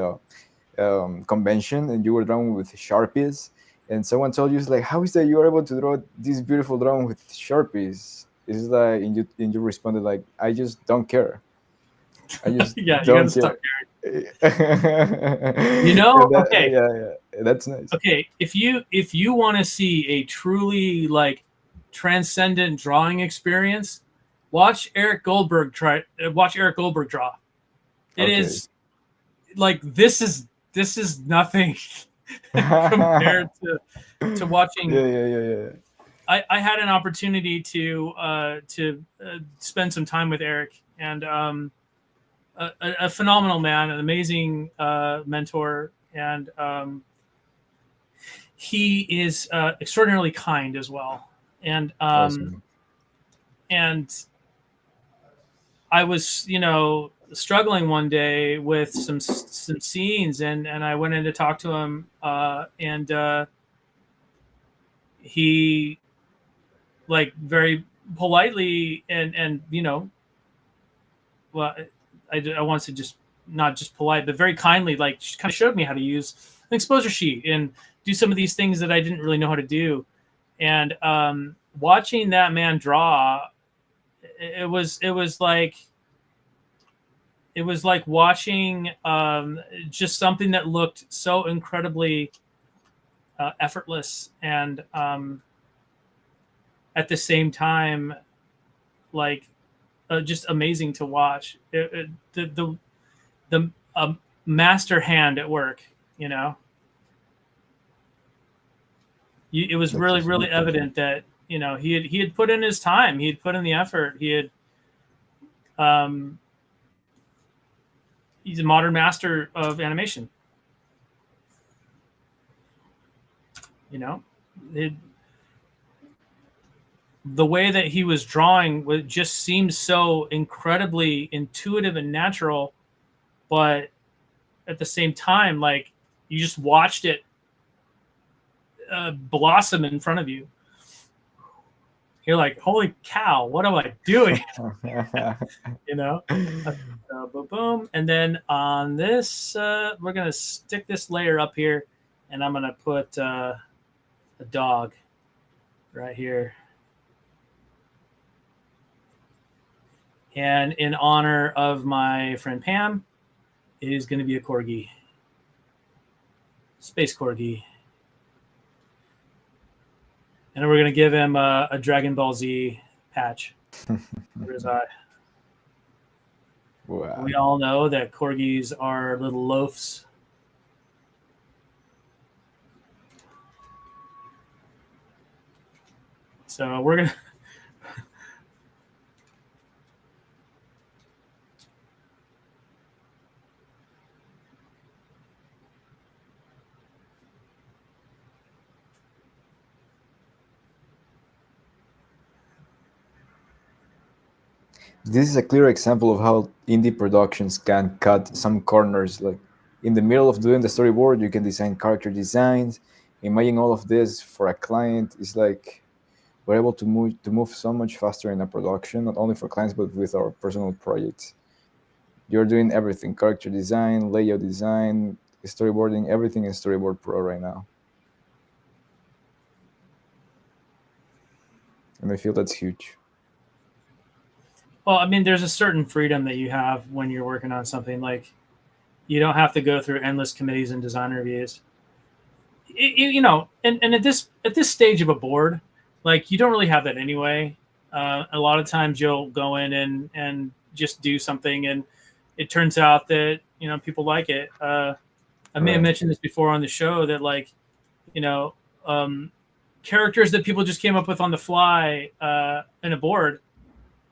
convention and you were drawing with Sharpies, and someone told you, like, how is that you are able to draw this beautiful drawing with Sharpies? It's like, and you responded like, I just don't care. I just yeah, don't you gotta care. stop caring. Okay. Yeah, that's nice. Okay, if you want to see a truly, like, transcendent drawing experience, watch Eric Goldberg draw. It is like, this is nothing compared to watching. Yeah. I had an opportunity to spend some time with Eric, and a phenomenal man, an amazing mentor, and he is extraordinarily kind as well. And Awesome. and I was, struggling one day with some scenes, and I went in to talk to him, and he, like, very politely and you know, well, I want to just not just polite, but very kindly, like she kind of showed me how to use an exposure sheet and do some of these things that I didn't really know how to do. And watching that man draw, it was like watching just something that looked so incredibly effortless and at the same time, like just amazing to watch. The master hand at work, you know. It was really evident that, you know, he had put in his time, he had put in the effort, he had he's a modern master of animation. You know, the way that he was drawing just seemed so incredibly intuitive and natural, but at the same time, like you just watched it blossom in front of you. You're like, holy cow, what am I doing? You know, boom, boom. And then on this, we're going to stick this layer up here, and I'm going to put a dog right here. And in honor of my friend Pam, it is going to be a corgi. Space corgi. And we're going to give him a Dragon Ball Z patch for his eye. Wow. We all know that corgis are little loafs. So we're going to... This is a clear example of how indie productions can cut some corners. Like in the middle of doing the storyboard, you can design character designs. Imagine all of this for a client. It's like we're able to move so much faster in a production, not only for clients but with our personal projects. You're doing everything: character design, layout design, storyboarding, everything in Storyboard Pro right now. And I feel that's huge. Well, I mean, there's a certain freedom that you have when you're working on something. Like, you don't have to go through endless committees and design reviews. You know, and at this stage of a board, like you don't really have that anyway. A lot of times you'll go in and just do something, and it turns out that, you know, people like it. I may have mentioned this before on the show that, like, you know, characters that people just came up with on the fly in a board.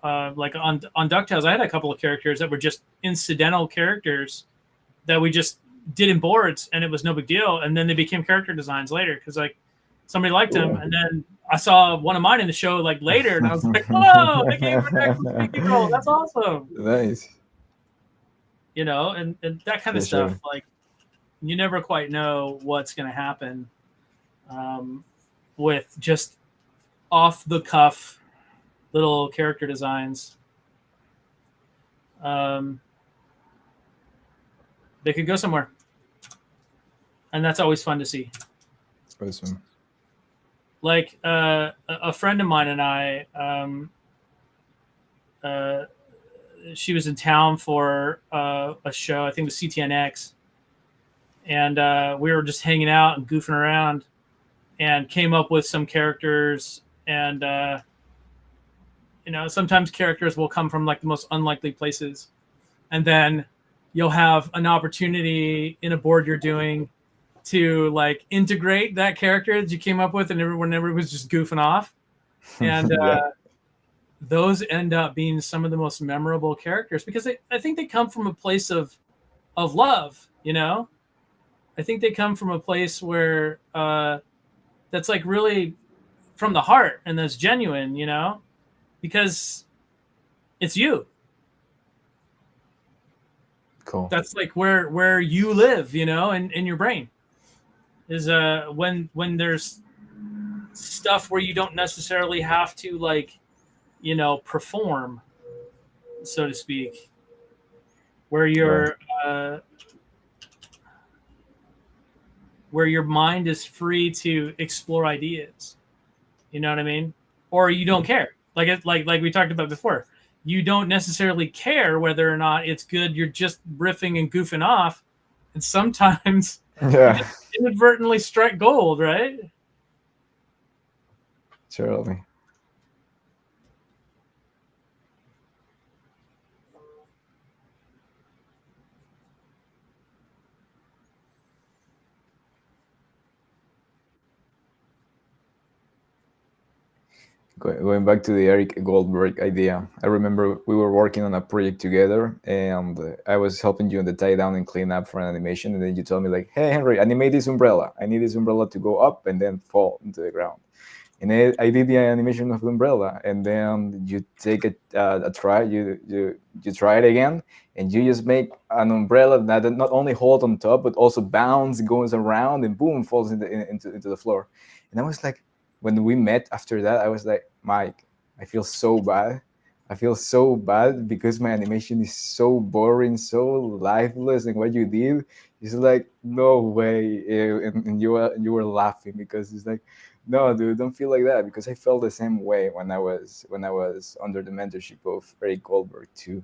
Like on DuckTales, I had a couple of characters that were just incidental characters that we just did in boards, and it was no big deal. And then they became character designs later because, like, somebody liked them, and then I saw one of mine in the show like later, and I was like, "Whoa, they gave an actual speaking role. That's awesome!" Nice. You know, and that kind of stuff. Like, you never quite know what's going to happen with just off the cuff little character designs. They could go somewhere, and that's always fun to see. Awesome. Like a friend of mine and I, she was in town for a show. I think it was CTNX, and we were just hanging out and goofing around, and came up with some characters. And you know, sometimes characters will come from like the most unlikely places, and then you'll have an opportunity in a board you're doing to like integrate that character that you came up with, and everyone was just goofing off, and those end up being some of the most memorable characters because I think they come from a place of love. You know, I think they come from a place where that's like really from the heart and that's genuine. You know, because it's you. Cool. That's like where you live, you know, in your brain is when there's stuff where you don't necessarily have to like perform, so to speak, where you're where your mind is free to explore ideas. You know what I mean? Or you don't care. Like we talked about before. You don't necessarily care whether or not it's good. You're just riffing and goofing off. And sometimes you just inadvertently strike gold, right? Totally. Going back to the Eric Goldberg idea, I remember we were working on a project together, and I was helping you on the tie down and clean up for an animation, and then you told me like, "Hey Henry, animate this umbrella. I need this umbrella to go up and then fall into the ground." And I did the animation of the umbrella, and then you take a try, you try it again, and you just make an umbrella that not only holds on top but also bounce, goes around, and boom, falls into the floor. And I was like, when we met after that, I was like, Mike, I feel so bad. I feel so bad because my animation is so boring, so lifeless, and what you did is like, no way. And you were laughing because it's like, no, dude, don't feel like that, because I felt the same way when I was under the mentorship of Eric Goldberg too.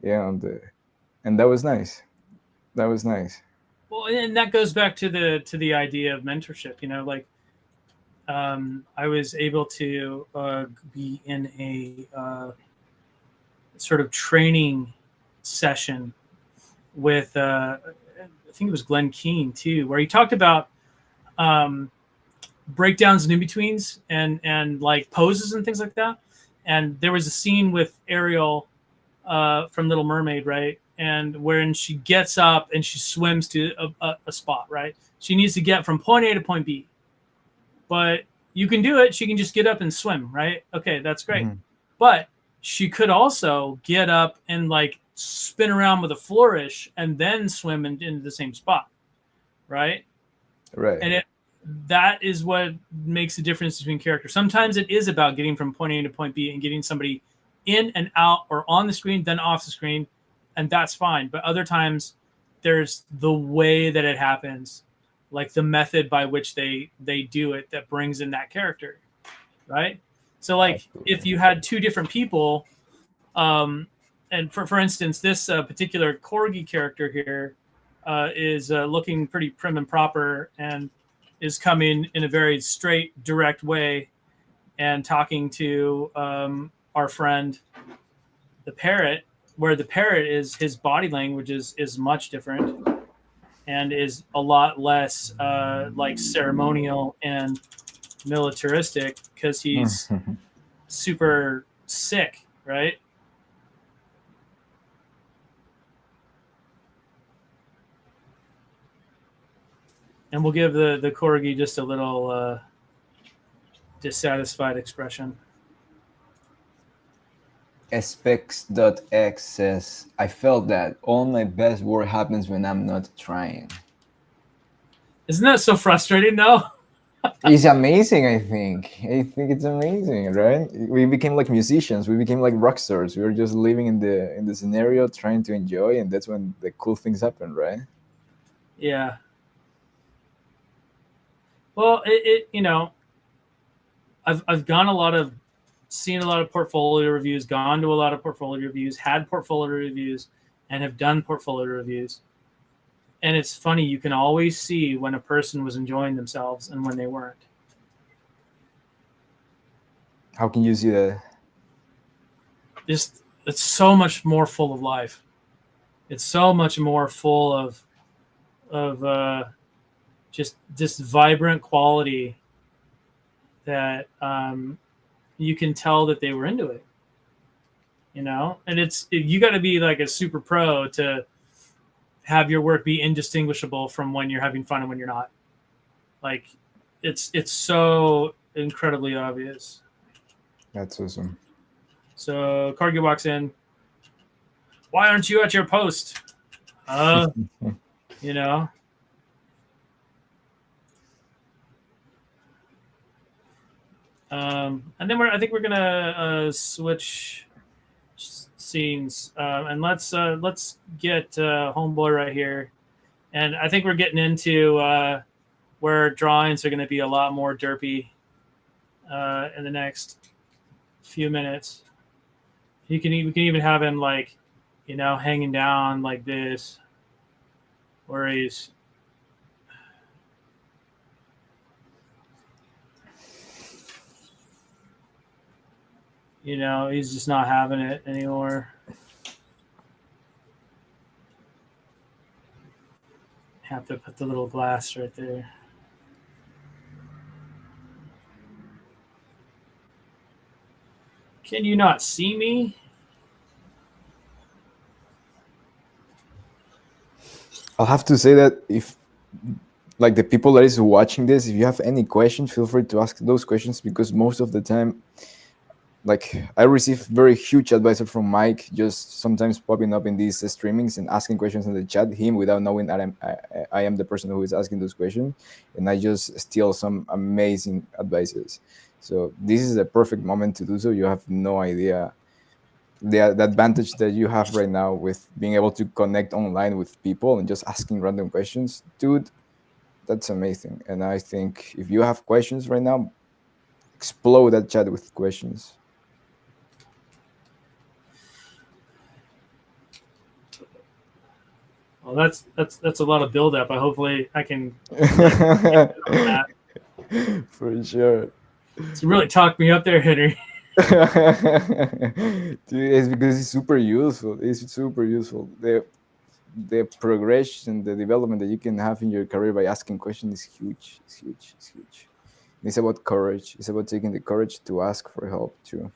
Yeah, and that was nice. That was nice. Well, and that goes back to the idea of mentorship. Like I was able to be in a sort of training session with I think it was Glenn Keane too, where he talked about breakdowns and in-betweens and like poses and things like that. And there was a scene with Ariel from Little Mermaid, right? And when she gets up and she swims to a spot, right? She needs to get from point A to point B. But you can do it. She can just get up and swim, right? Okay, that's great. Mm-hmm. But she could also get up and like spin around with a flourish and then swim into the same spot, right? Right. And that is what makes the difference between characters. Sometimes it is about getting from point A to point B and getting somebody in and out or on the screen, then off the screen, and that's fine. But other times there's the way that it happens, like the method by which they do it that brings in that character, right? So like Absolutely. If you had two different people, and for instance, this particular Corgi character here is looking pretty prim and proper and is coming in a very straight, direct way and talking to our friend, the parrot, where the parrot is, his body language is much different and is a lot less like ceremonial and militaristic because he's super sick, right? And we'll give the Corgi just a little dissatisfied expression. Specs.x says, I felt that all my best work happens when I'm not trying. Isn't that so frustrating, though? It's amazing, I think. I think it's amazing, right? We became like musicians. We became like rock stars. We were just living in the scenario, trying to enjoy, and that's when the cool things happen, right? Yeah. Well, I've seen a lot of portfolio reviews, gone to a lot of portfolio reviews, had portfolio reviews, and have done portfolio reviews. And it's funny, you can always see when a person was enjoying themselves and when they weren't. How can you see that? It's so much more full of life. It's so much more full of just this vibrant quality that you can tell that they were into it, and you got to be like a super pro to have your work be indistinguishable from when you're having fun and when you're not. Like it's so incredibly obvious. That's awesome. So Cargill walks in. Why aren't you at your post? And then I think we're gonna switch scenes, and let's get homeboy right here. And I think we're getting into where drawings are going to be a lot more derpy in the next few minutes. We can even have him like, hanging down like this, where he's he's just not having it anymore. Have to put the little glass right there. Can you not see me? I'll have to say that if, like, the people that is watching this, if you have any questions, feel free to ask those questions, because most of the time, like, I receive very huge advice from Mike, just sometimes popping up in these streamings and asking questions in the chat, him without knowing that I am the person who is asking those questions, and I just steal some amazing advices. So this is a perfect moment to do so. You have no idea the advantage that you have right now with being able to connect online with people and just asking random questions. Dude, that's amazing. And I think if you have questions right now, explode that chat with questions. Well, that's a lot of build up. Hopefully I can For sure. It's really talked me up there, Henry. Dude, it's because it's super useful. It's super useful. The progression, the development that you can have in your career by asking questions is huge. It's huge. It's huge. It's about courage. It's about taking the courage to ask for help too.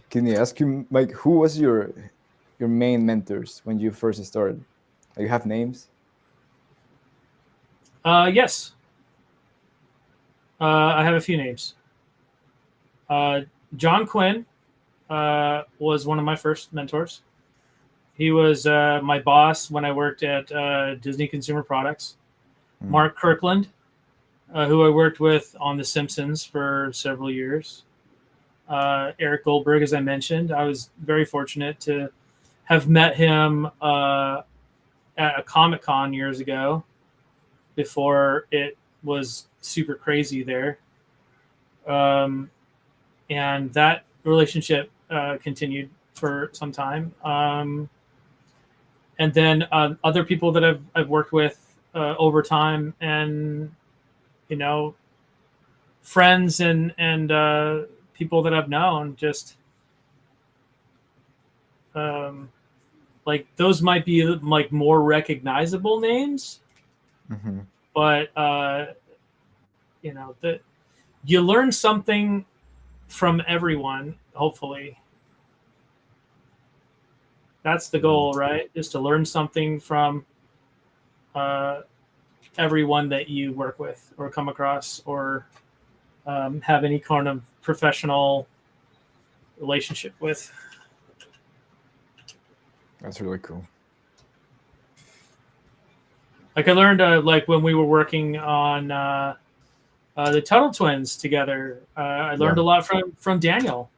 Can I ask you, Mike, who was your main mentors when you first started? Do you have names? Yes. I have a few names. John Quinn was one of my first mentors. He was my boss when I worked at Disney Consumer Products. Mark Kirkland, who I worked with on The Simpsons for several years. Eric Goldberg, as I mentioned. I was very fortunate to have met him at a Comic-Con years ago, before it was super crazy there. And that relationship continued for some time. And then other people that I've worked with over time, and friends and people that I've known, just like those might be like more recognizable names, but that you learn something from everyone. Hopefully, that's the goal, right? Is to learn something from everyone that you work with or come across, or have any kind of professional relationship with. That's really cool. Like I learned, like when we were working on the Tuttle Twins together, I learned a lot from Daniel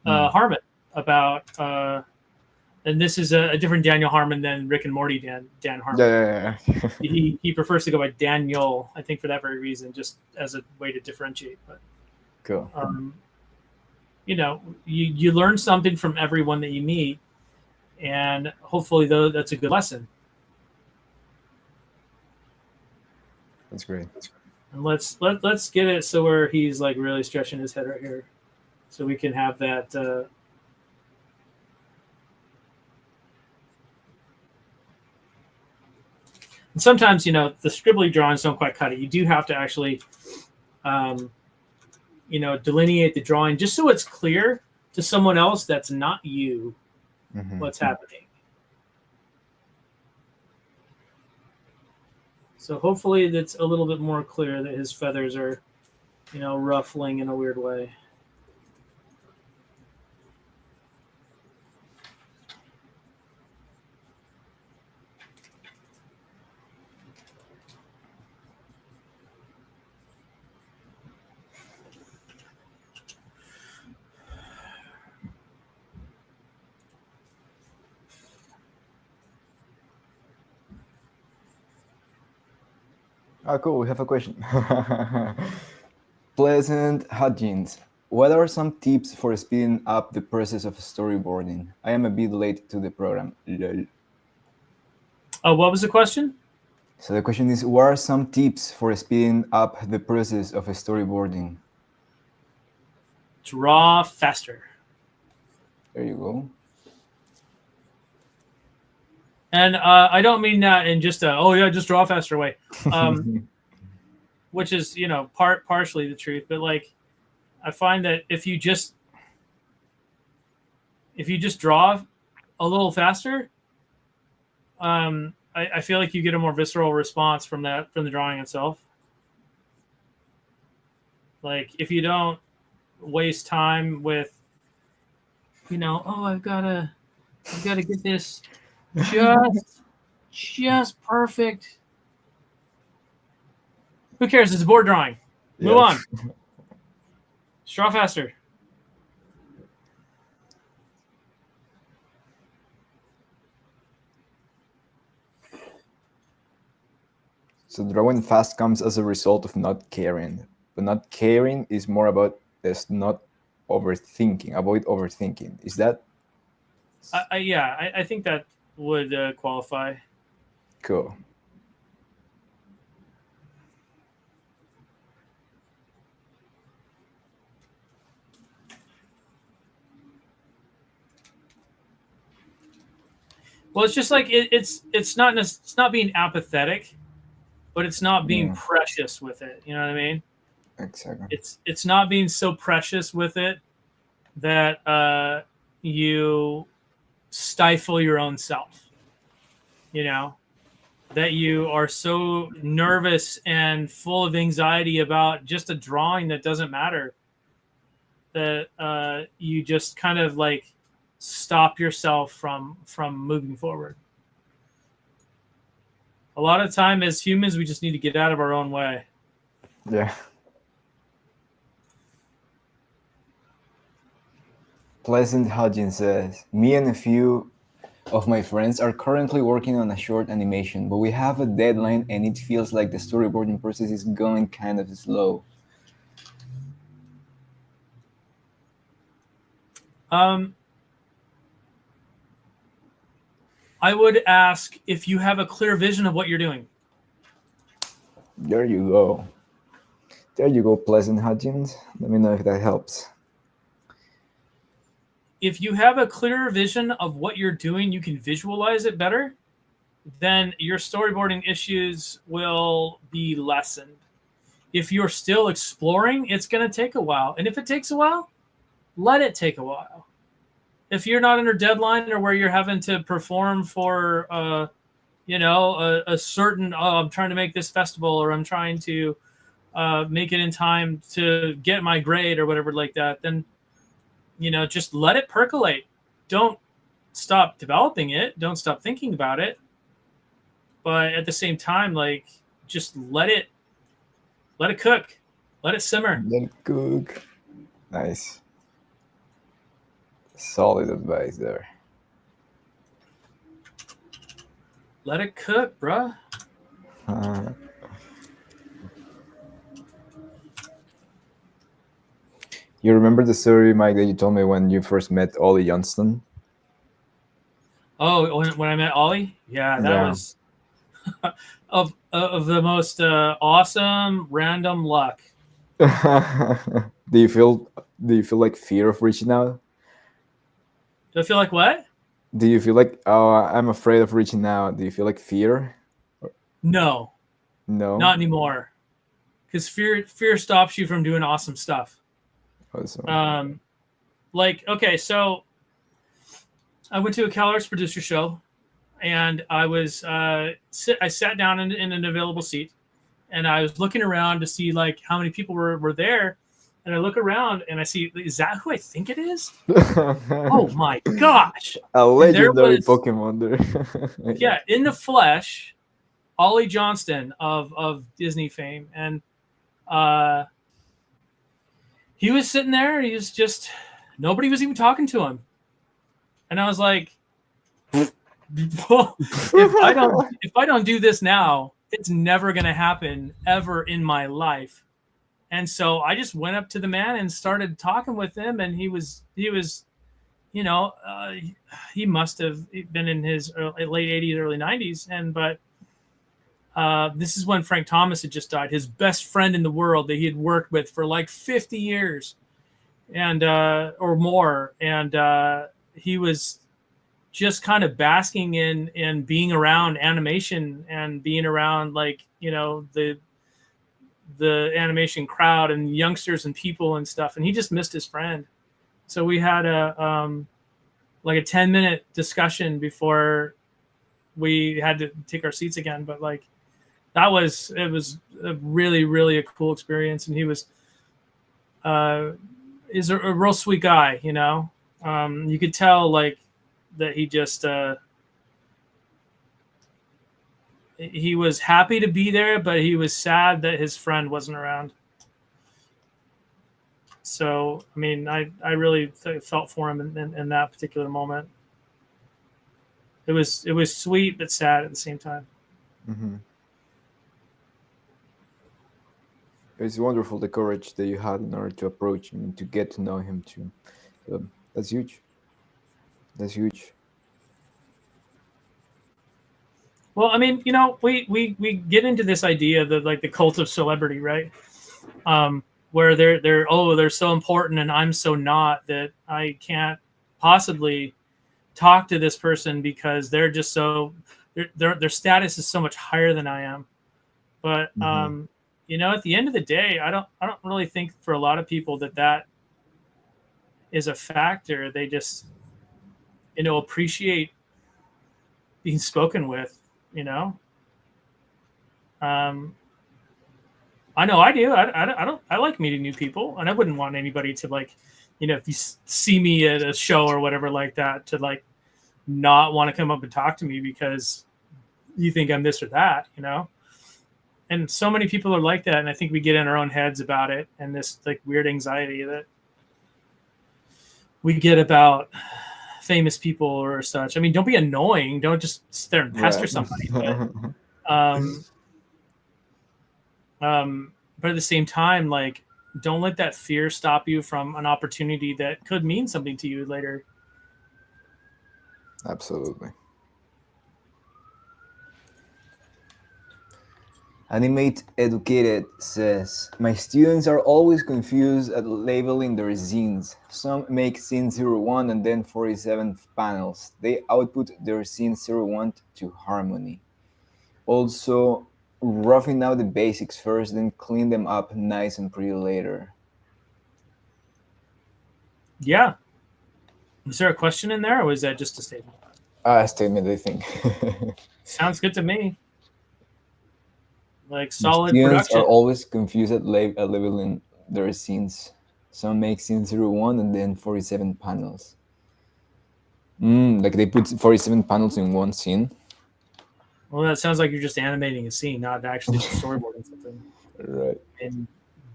Harmon about, and this is a different Daniel Harmon than Rick and Morty Dan Harmon. Yeah. He prefers to go by Daniel, I think, for that very reason, just as a way to differentiate. But cool. You learn something from everyone that you meet, and hopefully, though, that's a good lesson. That's great. And let's get it so where he's like really stretching his head right here, so we can have that. And sometimes the scribbly drawings don't quite cut it. You do have to actually, delineate the drawing just so it's clear to someone else that's not you what's happening. So hopefully it's a little bit more clear that his feathers are, ruffling in a weird way. Oh, cool. We have a question. Pleasant Hutchins. What are some tips for speeding up the process of storyboarding? I am a bit late to the program. Lol. What was the question? So the question is, what are some tips for speeding up the process of storyboarding? Draw faster. There you go. And I don't mean that in just just draw faster way, which is, partially the truth. But like, I find that if you just draw a little faster, I feel like you get a more visceral response from the drawing itself. Like if you don't waste time with, I've gotta get this just perfect. Who cares? It's a board drawing. Move on. Draw faster. So drawing fast comes as a result of not caring. But not caring is more about this not overthinking, avoid overthinking. Is that? I think that would qualify. Cool. Well, it's just like it's not being apathetic, but it's not being precious with it. You know what I mean? Exactly. It's not being so precious with it that you stifle your own self. That you are so nervous and full of anxiety about just a drawing that doesn't matter, that you just kind of like stop yourself from moving forward. A lot of time as humans, we just need to get out of our own way. Yeah. Pleasant Hudgin says, me and a few of my friends are currently working on a short animation, but we have a deadline and it feels like the storyboarding process is going kind of slow. I would ask if you have a clear vision of what you're doing. There you go. There you go, Pleasant Hudgins. Let me know if that helps. If you have a clearer vision of what you're doing, you can visualize it better, then your storyboarding issues will be lessened. If you're still exploring, it's going to take a while. And if it takes a while, let it take a while. If you're not under deadline or where you're having to perform for, a certain, I'm trying to make this festival, or I'm trying to make it in time to get my grade or whatever like that, then, just let it percolate. Don't stop developing it. Don't stop thinking about it. But at the same time, like, just let it cook. Let it simmer. Let it cook. Nice. Solid advice there. Let it cook, bruh. You remember the story, Mike, that you told me when you first met Ollie Johnston? Oh, when I met Ollie? Yeah, that was of the most awesome random luck. Do you feel like fear of reaching out? Do I feel like what? Do you feel like, oh, I'm afraid of reaching out? Do you feel like fear? No, No, not anymore. Because fear stops you from doing awesome stuff. Awesome. Okay, so I went to a CalArts producer show, and I was I sat down in an available seat, and I was looking around to see like how many people were there, and I look around and I see, is that who I think it is? Oh my gosh! A legendary Pokemon there. Yeah, in the flesh, Ollie Johnston of Disney fame, and he was sitting there. He was just, nobody was even talking to him, and I was like, well, if I don't do this now, it's never going to happen ever in my life. And so I just went up to the man and started talking with him, and he was, you know, he must have been in his late 80s, early 90s. But this is when Frank Thomas had just died, his best friend in the world that he had worked with for like 50 years and or more. And he was just kind of basking in being around animation and being around, like, you know, the animation crowd and youngsters and people and stuff. And he just missed his friend. So we had like a 10-minute discussion before we had to take our seats again. But like, it was a really, really a cool experience. And he was, is a real sweet guy, you know. You could tell like that he just, he was happy to be there, but he was sad that his friend wasn't around. So, I mean, I really felt for him in that particular moment. It was sweet, but sad at the same time. Mm-hmm. It's wonderful, the courage that you had in order to approach him and to get to know him too. So that's huge. That's huge. Well, I mean, you know, we get into this idea that like the cult of celebrity, right? Where they're so important and I'm so not, that I can't possibly talk to this person because they're just so their status is so much higher than I am. But you know, at the end of the day, I don't really think for a lot of people that is a factor. They just, you know, appreciate being spoken with, you know. I know I do. I like meeting new people, and I wouldn't want anybody to, like, you know, if you see me at a show or whatever like that, to like not want to come up and talk to me because you think I'm this or that, you know. And so many people are like that, and I think we get in our own heads about it, and this like weird anxiety that we get about famous people or such. I mean, don't be annoying. Don't just sit there and pester somebody. But at the same time, like, don't let that fear stop you from an opportunity that could mean something to you later. Absolutely. Animate Educated says, my students are always confused at labeling their scenes. Some make scene 01 and then 47 panels. They output their scene 01 to Harmony. Also, roughing out the basics first, then clean them up nice and pretty later. Yeah. Was there a question in there, or was that just a statement? A statement, I think. Sounds good to me. Like solid Students production. are always confused at labeling their scenes. Some make scene 01 and then 47 panels. Like they put 47 panels in one scene. Well, that sounds like you're just animating a scene, not actually just storyboarding something. Right. And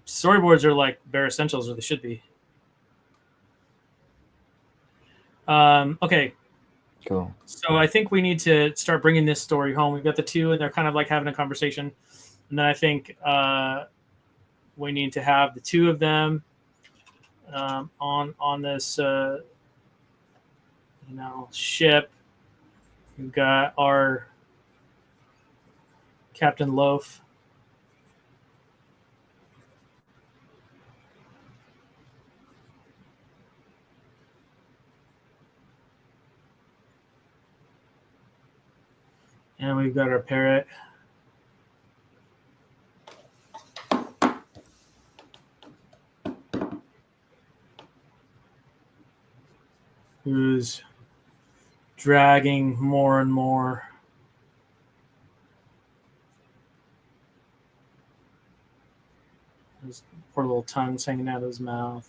storyboards are like bare essentials, or they should be. Okay. Cool. So I think we need to start bringing this story home. We've got the two, and they're kind of like having a conversation. And then I think we need to have the two of them on this, you know, ship. We've got our Captain Loaf. And we've got our parrot. Who's dragging more and more. His poor little tongue's hanging out of his mouth.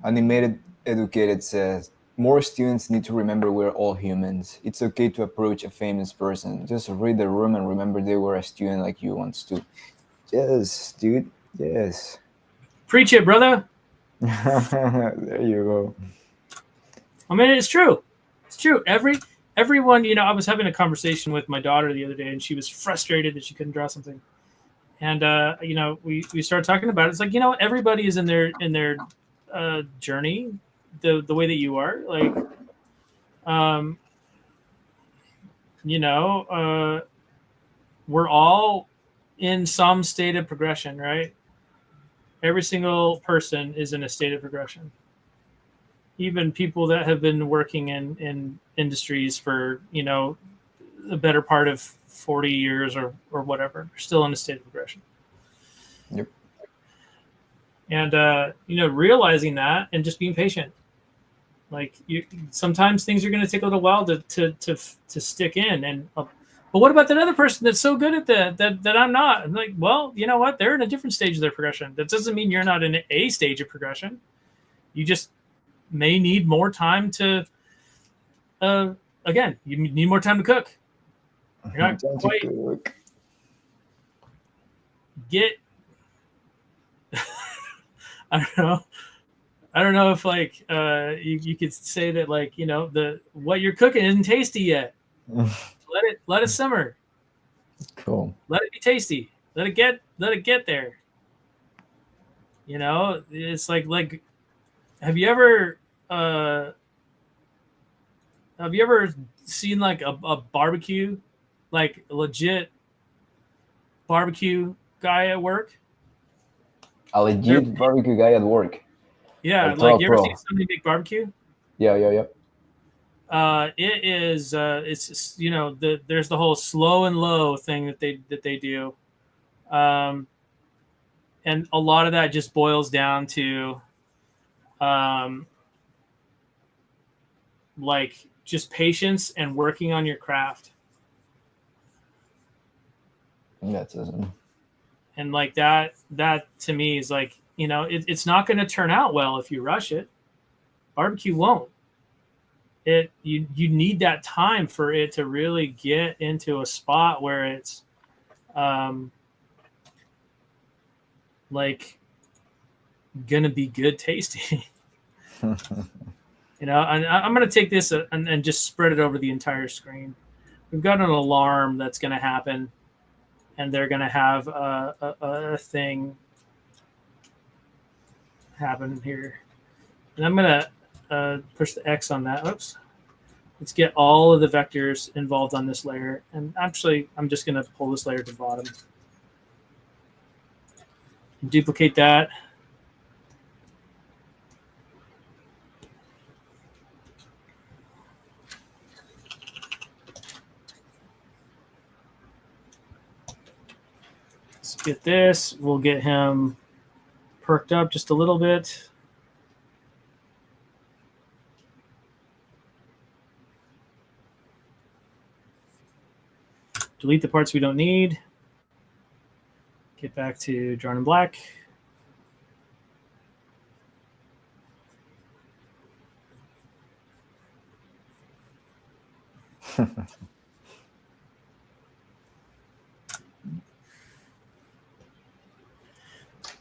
Animated Educated says, more students need to remember we're all humans. It's okay to approach a famous person. Just read the room and remember they were a student like you once too. Yes, dude. Yes. Preach it, brother. There you go. I mean, it's true. It's true. Everyone, you know, I was having a conversation with my daughter the other day, and she was frustrated that she couldn't draw something. And you know, we started talking about it. It's like, you know, everybody is in their journey, the way that you are. Like, you know, we're all in some state of progression, right? Every single person is in a state of progression. Even people that have been working in industries for, you know, the better part of 40 years or whatever, are still in a state of progression. Yep. And you know, realizing that and just being patient. Like, sometimes things are going to take a little while to stick in. And but what about that other person that's so good at that I'm not? I'm like, well, you know what? They're in a different stage of their progression. That doesn't mean you're not in a stage of progression. You just may need more time to. Again, you need more time to cook. You're not Time to quite cook. get. I don't know if like you could say that, like, you know, what you're cooking isn't tasty yet. Let it simmer. Cool. Let it be tasty. Let it get there. You know, it's like have you ever seen like a barbecue, like a legit barbecue guy at work? A legit barbecue guy at work. Yeah, Like like, Pro you ever Pro. seen somebody make barbecue? Yeah. It is it's just, you know, there's the whole slow and low thing that they do. And a lot of that just boils down to like just patience and working on your craft. That's awesome. And like that to me is like, you know, it's not going to turn out well if you rush it. Barbecue won't. You need that time for it to really get into a spot where it's like gonna be good tasting. You know, and I'm gonna take this and just spread it over the entire screen. We've got an alarm that's gonna happen, and they're gonna have a thing happen here. And I'm gonna push the X on that. Oops. Let's get all of the vectors involved on this layer. And actually, I'm just gonna pull this layer to the bottom. Duplicate that. Let's get this. We'll get him perked up just a little bit. Delete the parts we don't need. Get back to drawn in black.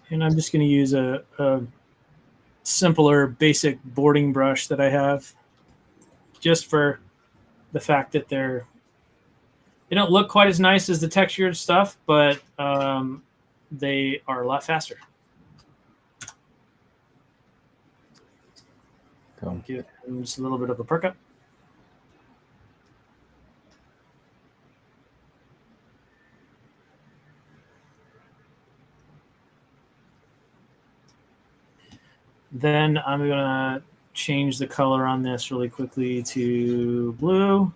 And I'm just going to use a simpler, basic boarding brush that I have, just for the fact that they don't look quite as nice as the textured stuff, but they are a lot faster. Cool. Give them just a little bit of a perk up. Then I'm going to change the color on this really quickly to blue.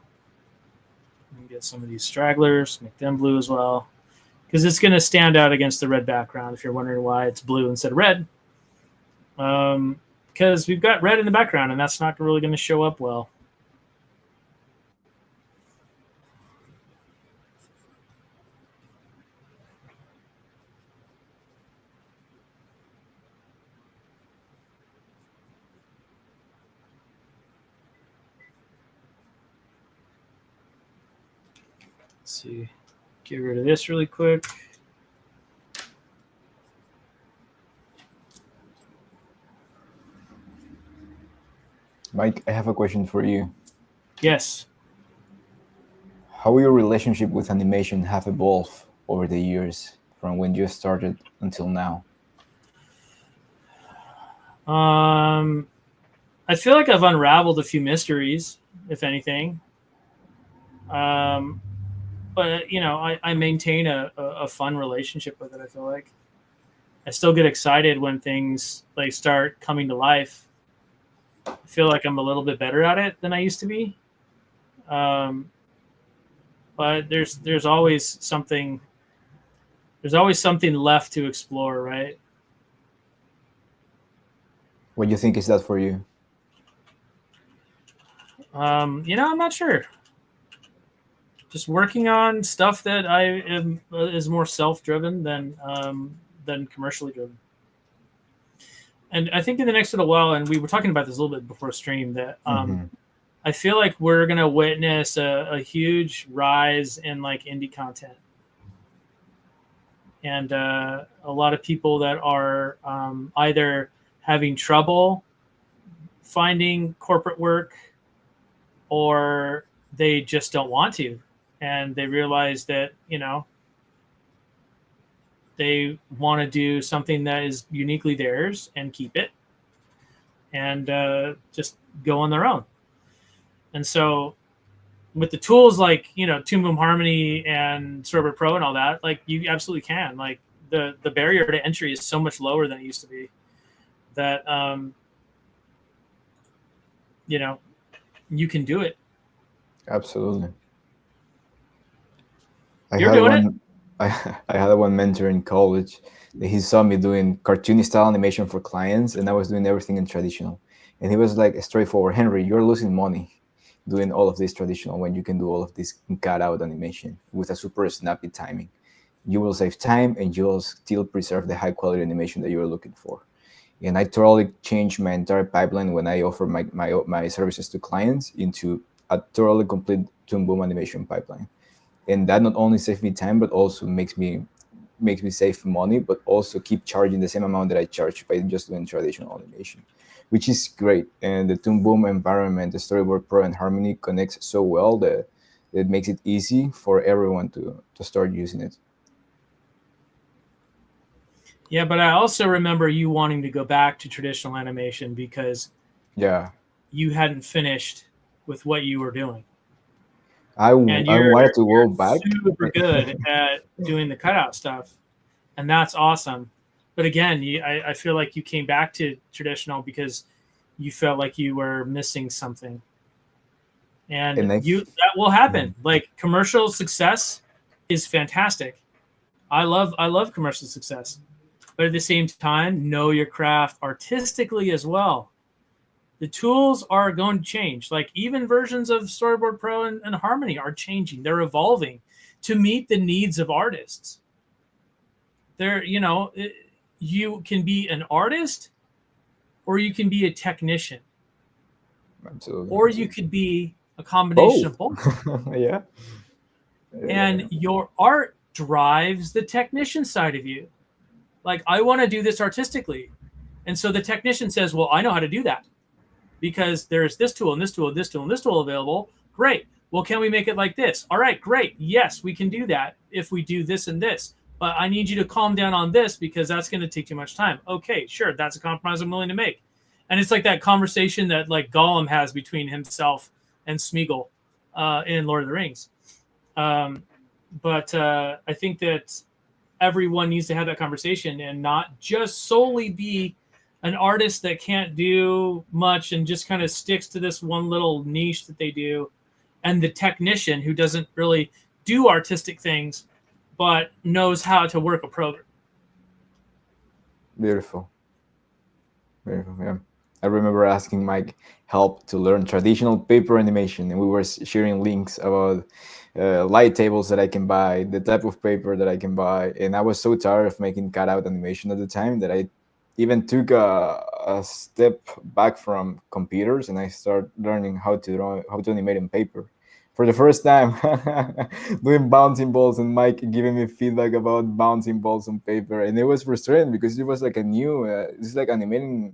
And get some of these stragglers, make them blue as well. Because it's going to stand out against the red background if you're wondering why it's blue instead of red. Because we've got red in the background, and that's not really going to show up well. Let's see. Get rid of this really quick. Mike, I have a question for you. Yes. How will your relationship with animation have evolved over the years from when you started until now? I feel like I've unraveled a few mysteries, if anything. But I maintain a fun relationship with it. I feel like I still get excited when things like start coming to life. I feel like I'm a little bit better at it than I used to be. But there's always something left to explore, right? What do you think is that for you? I'm not sure. Just working on stuff that I am is more self-driven than commercially driven. And I think in the next little while, and we were talking about this a little bit before stream, that I feel like we're gonna witness a huge rise in like indie content, and a lot of people that are either having trouble finding corporate work, or they just don't want to, and they realize that they want to do something that is uniquely theirs and keep it, and just go on their own. And so with the tools like Toon Boom Harmony and Storyboard Pro and all that, like you absolutely can. Like the barrier to entry is so much lower than it used to be, that you can do it. Absolutely. You're doing it. I had one mentor in college that he saw me doing cartoony style animation for clients, and I was doing everything in traditional. And he was like straightforward, Henry, you're losing money doing all of this traditional when you can do all of this cut-out animation with a super snappy timing. You will save time and you'll still preserve the high-quality animation that you're looking for. And I totally changed my entire pipeline when I offer my services to clients into a totally complete Toon Boom animation pipeline. And that not only saves me time, but also makes me save money, but also keep charging the same amount that I charge by just doing traditional animation, which is great. And the Toon Boom environment, the Storyboard Pro and Harmony connects so well that it makes it easy for everyone to start using it. Yeah, but I also remember you wanting to go back to traditional animation because you hadn't finished with what you were doing. I wanted to go back. Super good at doing the cutout stuff, and that's awesome. But again, I feel like you came back to traditional because you felt like you were missing something, and that will happen. Like commercial success is fantastic. I love commercial success, but at the same time, know your craft artistically as well. The tools are going to change. Like even versions of Storyboard Pro and Harmony are changing. They're evolving to meet the needs of artists. You can be an artist, or you can be a technician. Absolutely. Or you could be a combination of both. Yeah. And your art drives the technician side of you. Like, I want to do this artistically. And so the technician says, well, I know how to do that, because there's this tool and this tool and this tool and this tool available. Great. Well, can we make it like this? All right, great. Yes, we can do that if we do this and this. But I need you to calm down on this because that's going to take too much time. Okay, sure. That's a compromise I'm willing to make. And it's like that conversation that like Gollum has between himself and Smeagol in Lord of the Rings. But I think that everyone needs to have that conversation and not just solely be an artist that can't do much and just kind of sticks to this one little niche that they do, and the technician who doesn't really do artistic things but knows how to work a program. Beautiful. Yeah. I remember asking Mike help to learn traditional paper animation, and we were sharing links about light tables that I can buy, the type of paper that I can buy. And I was so tired of making cutout animation at the time that I even took a step back from computers, and I started learning how to animate in paper for the first time. Doing bouncing balls, and Mike giving me feedback about bouncing balls on paper, and it was frustrating because it was like a new it's like animating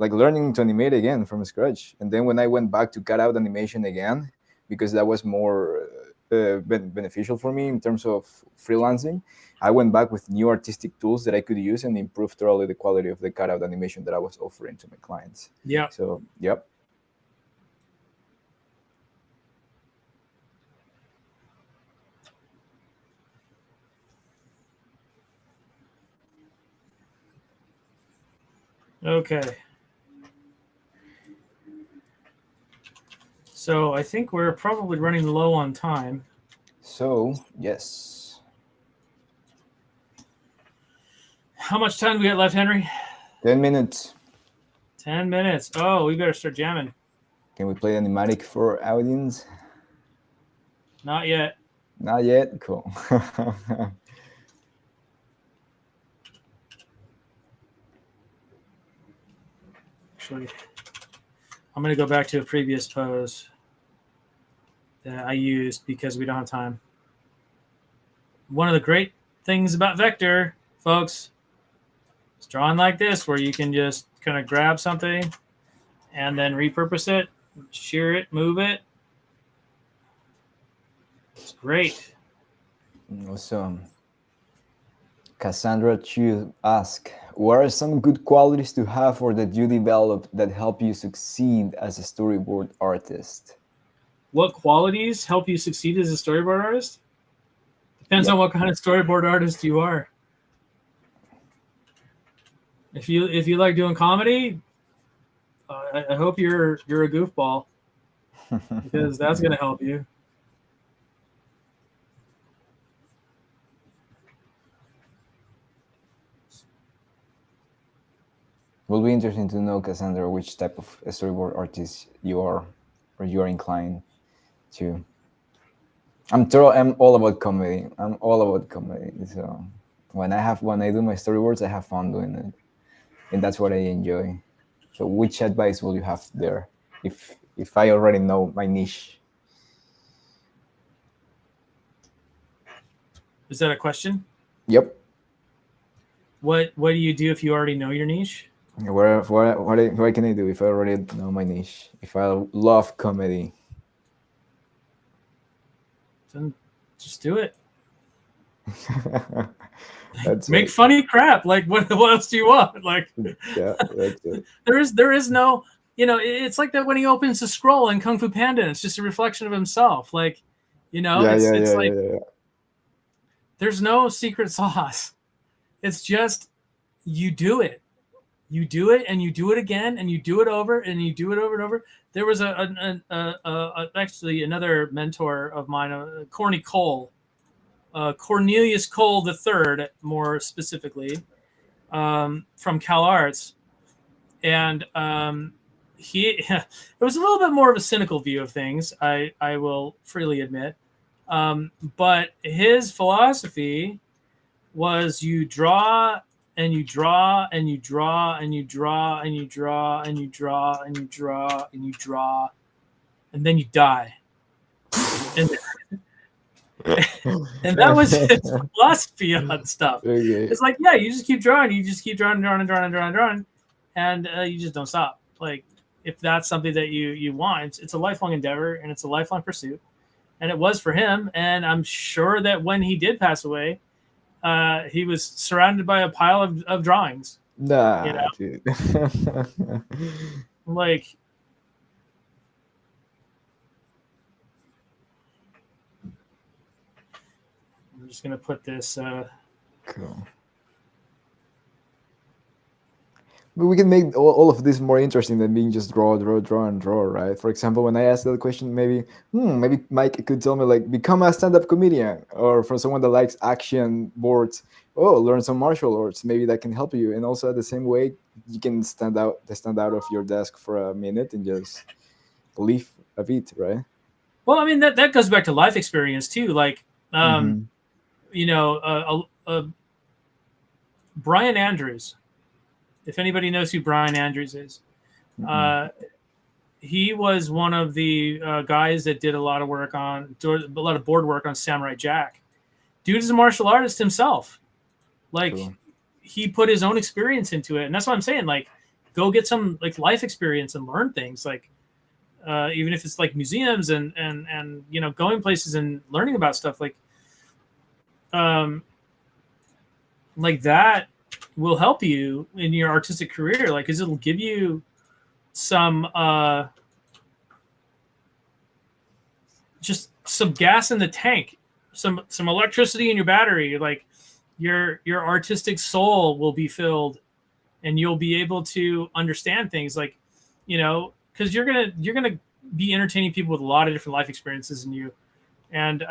like learning to animate again from scratch. And then when I went back to cut out animation again, because that was more beneficial for me in terms of freelancing, I went back with new artistic tools that I could use and improve thoroughly the quality of the cutout animation that I was offering to my clients. Yeah. So, yep. Okay. So I think we're probably running low on time. So, yes. How much time do we got left, Henry? 10 minutes. 10 minutes. Oh, we better start jamming. Can we play animatic for audience? Not yet. Not yet? Cool. Actually, I'm going to go back to a previous pose that I used because we don't have time. One of the great things about vector, folks, is drawing like this, where you can just kind of grab something and then repurpose it, shear it, move it. It's great. Awesome. Cassandra Chu asks, what are some good qualities to have or that you developed that help you succeed as a storyboard artist? What qualities help you succeed as a storyboard artist? Depends on what kind of storyboard artist you are. If you like doing comedy, I hope you're a goofball, because that's going to help you. Will be interesting to know, Cassandra, which type of storyboard artist you are, or you are inclined to. I'm all about comedy. I'm all about comedy. So when I do my storyboards, I have fun doing it, and that's what I enjoy. So which advice will you have there, if I already know my niche? Is that a question? Yep. What do you do if you already know your niche? What can I do if I already know my niche? If I love comedy, then just do it. Make funny crap. Like what else do you want? Like, yeah, that's it. There is no, it's like that when he opens the scroll in Kung Fu Panda. It's just a reflection of himself. Like, it's like there's no secret sauce. It's just you do it. You do it, and you do it again, and you do it over, and you do it over and over. There was actually another mentor of mine, Cornelius Cole III, more specifically, from CalArts, and it was a little bit more of a cynical view of things. I will freely admit, but his philosophy was you draw. And you draw, and you draw, and you draw, and you draw, and you draw, and you draw, and you draw, and then you die. And that was his philosophy on stuff. Okay. It's like, you just keep drawing, you just keep drawing, and you just don't stop. Like, if that's something that you want, it's a lifelong endeavor, and it's a lifelong pursuit. And it was for him, and I'm sure that when he did pass away, he was surrounded by a pile of drawings. Nah, dude. Like, I'm just gonna put this. Cool. But we can make all of this more interesting than being just draw, right? For example, when I asked that question, maybe Mike could tell me, like, become a stand-up comedian, or for someone that likes action boards, learn some martial arts. Maybe that can help you. And also at the same way, you can stand out of your desk for a minute and just leave a bit, right? Well, I mean, that goes back to life experience too. Like, Brian Andrews. If anybody knows who Brian Andrews is, he was one of the guys that did a lot of board work on Samurai Jack. Dude is a martial artist himself. Like, cool. He put his own experience into it, and that's what I'm saying. Like, go get some like life experience and learn things, like even if it's like museums and going places and learning about stuff like that will help you in your artistic career, like, because it'll give you some just some gas in the tank, some electricity in your battery. Like your artistic soul will be filled, and you'll be able to understand things, like, because you're gonna be entertaining people with a lot of different life experiences in you, and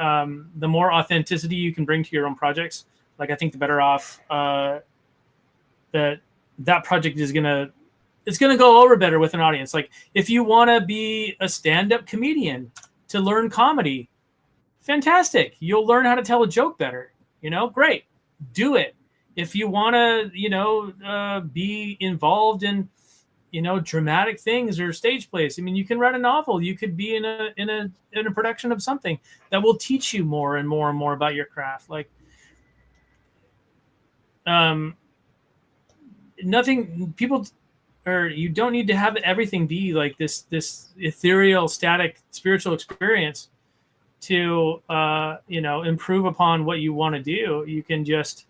the more authenticity you can bring to your own projects, like, I think the better off that project is gonna go over better with an audience. Like, if you want to be a stand-up comedian to learn comedy, fantastic. You'll learn how to tell a joke better. Great, do it. If you want to, be involved in, dramatic things or stage plays, I mean, you can write a novel. You could be in a production of something that will teach you more and more and more about your craft. Like, you don't need to have everything be like this ethereal, static, spiritual experience to, improve upon what you want to do. You can just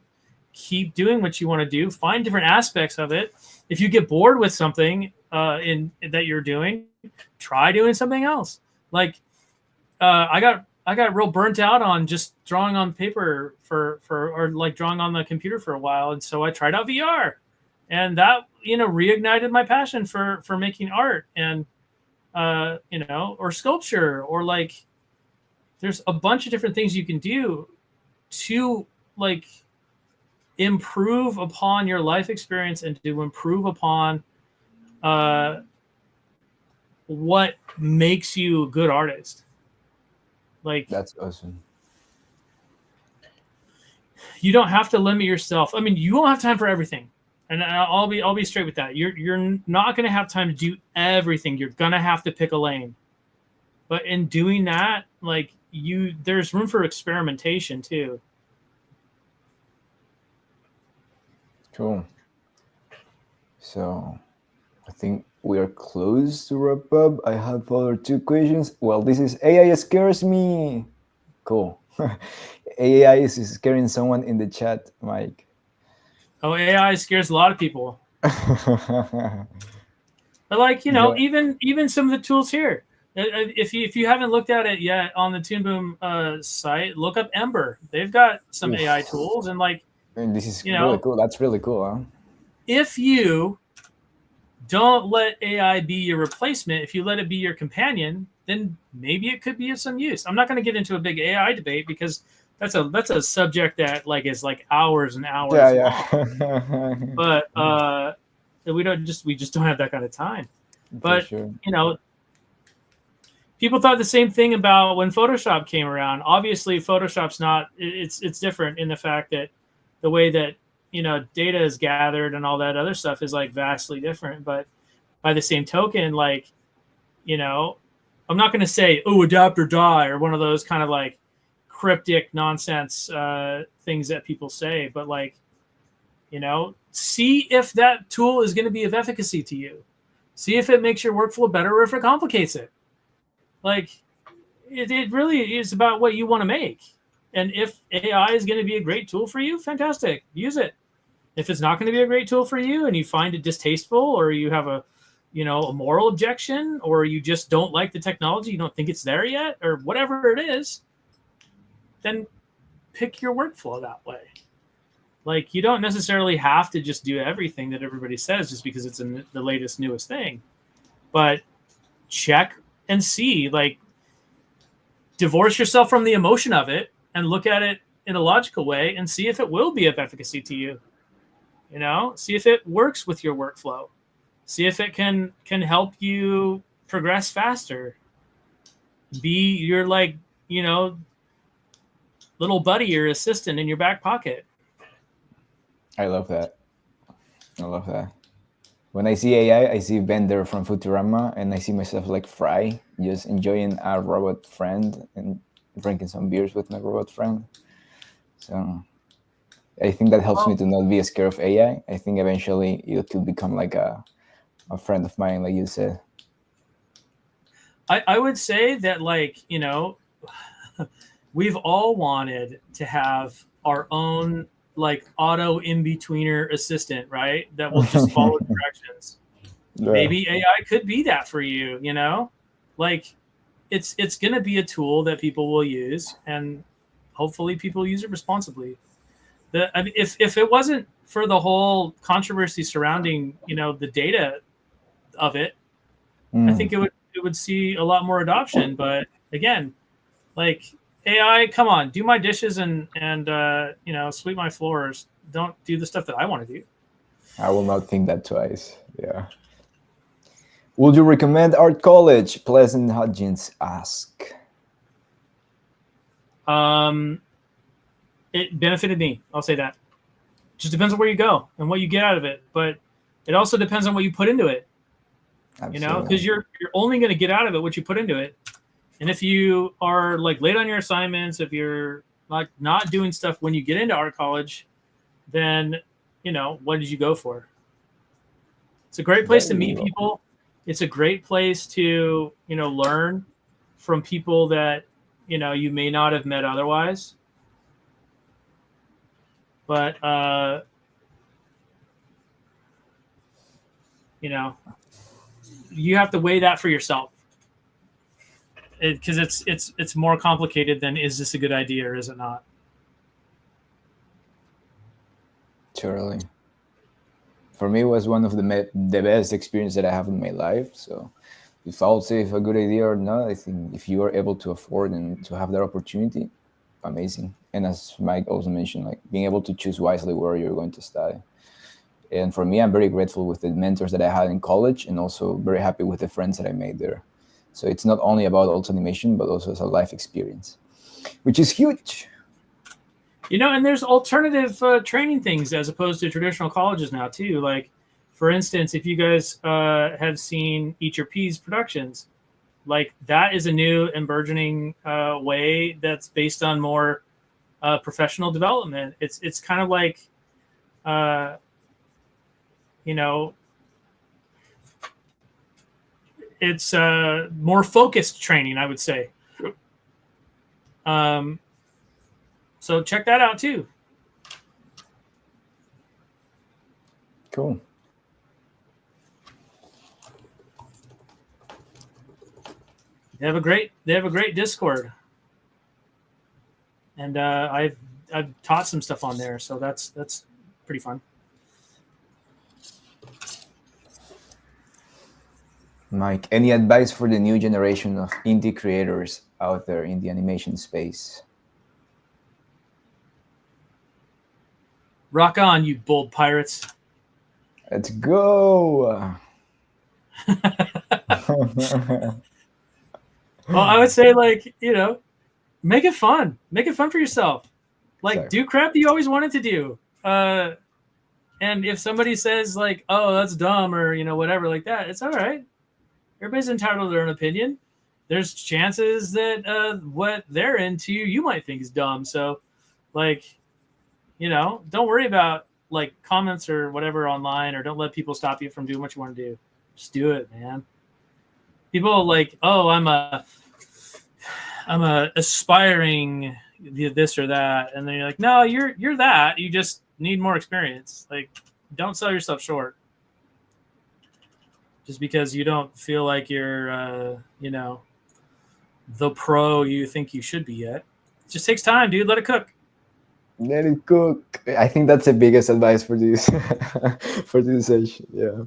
keep doing what you want to do, find different aspects of it. If you get bored with something that you're doing, try doing something else. Like, I got real burnt out on just drawing on paper or like drawing on the computer for a while. And so I tried out VR, and that, reignited my passion for making art and, or sculpture, or like, there's a bunch of different things you can do to, like, improve upon your life experience and to improve upon what makes you a good artist. Like, that's awesome. You don't have to limit yourself. I mean, you won't have time for everything, and I'll be straight with that. You're not going to have time to do everything. You're going to have to pick a lane. But in doing that, like, there's room for experimentation too. Cool. So I think we are close to wrap up. I have other 2 questions. Well, this is AI scares me. Cool. AI is scaring someone in the chat, Mike. Oh, AI scares a lot of people. But, like, even some of the tools here. If you haven't looked at it yet on the Toon Boom site, look up Ember. They've got some AI tools, and, like, and this is really cool. That's really cool, huh? If you don't let AI be your replacement, if you let it be your companion, then maybe it could be of some use. I'm not going to get into a big AI debate, because that's a subject that, like, is like hours and hours long. But we just don't have that kind of time. But sure. People thought the same thing about when Photoshop came around. Obviously, Photoshop's it's different in the fact that the way that, data is gathered and all that other stuff is, like, vastly different. But by the same token, like, I'm not going to say, oh, adapt or die, or one of those kind of, like, cryptic nonsense things that people say. But, like, see if that tool is going to be of efficacy to you. See if it makes your workflow better or if it complicates it. Like, it really is about what you want to make. And if AI is going to be a great tool for you, fantastic, use it. If it's not going to be a great tool for you and you find it distasteful, or you have a moral objection, or you just don't like the technology, you don't think it's there yet, or whatever it is, then pick your workflow that way. Like, you don't necessarily have to just do everything that everybody says just because it's the latest, newest thing. But check and see, like, divorce yourself from the emotion of it and look at it in a logical way and see if it will be of efficacy to you. See if it works with your workflow. See if it can help you progress faster. Be your, like, little buddy or assistant in your back pocket. I love that. When I see AI, I see Bender from Futurama, and I see myself like Fry, just enjoying a robot friend and drinking some beers with my robot friend. So I think that helps me to not be scared of AI. I think eventually it could become like a a friend of mine, like you said. I would say that, like, we've all wanted to have our own like auto in-betweener assistant, right? That will just follow directions. Yeah. Maybe AI could be that for you, like it's going to be a tool that people will use, and hopefully people use it responsibly. I mean, if it wasn't for the whole controversy surrounding, the data of it, I think it would see a lot more adoption. But again, like, AI, come on, do my dishes and sweep my floors. Don't do the stuff that I want to do. I will not think that twice. Yeah. Would you recommend art college? Pleasant Hudgens ask. It benefited me. I'll say that. Just depends on where you go and what you get out of it, but it also depends on what you put into it. Absolutely. Because you're only going to get out of it what you put into it. And if you are like late on your assignments, if you're like not doing stuff when you get into art college, then what did you go for? It's a great place to meet people. It's a great place to learn from people that you may not have met otherwise. But you have to weigh that for yourself. Because it's more complicated than, is this a good idea or is it not? Surely. For me, it was one of the best experience that I have in my life. So if I would say if a good idea or not, I think if you are able to afford and to have that opportunity, amazing. And as Mike also mentioned, like being able to choose wisely where you're going to study. And for me, I'm very grateful with the mentors that I had in college, and also very happy with the friends that I made there. So it's not only about alt animation, but also as a life experience, which is huge. And there's alternative training things as opposed to traditional colleges now too. Like, for instance, if you guys have seen Eat Your Peas productions, like that is a new and burgeoning way that's based on more professional development. It's kind of like, it's more focused training, I would say. So check that out too. Cool. They have a great Discord, and I've taught some stuff on there, so that's pretty fun. Mike, any advice for the new generation of indie creators out there in the animation space? Rock on, you bold pirates. Let's go. Well, I would say, like, make it fun. Make it fun for yourself. Like, do crap that you always wanted to do. And if somebody says, like, oh, that's dumb, or, whatever like that, it's all right. Everybody's entitled to their own opinion. There's chances that what they're into you might think is dumb. So, like, don't worry about, like, comments or whatever online, or don't let people stop you from doing what you want to do. Just do it, man. People like, oh, I'm a aspiring this or that, and then you're like, no, you're that. You just need more experience. Like, don't sell yourself short just because you don't feel like you're the pro you think you should be yet. It just takes time, dude. Let it cook. Let it cook. I think that's the biggest advice for this for this session. Yeah.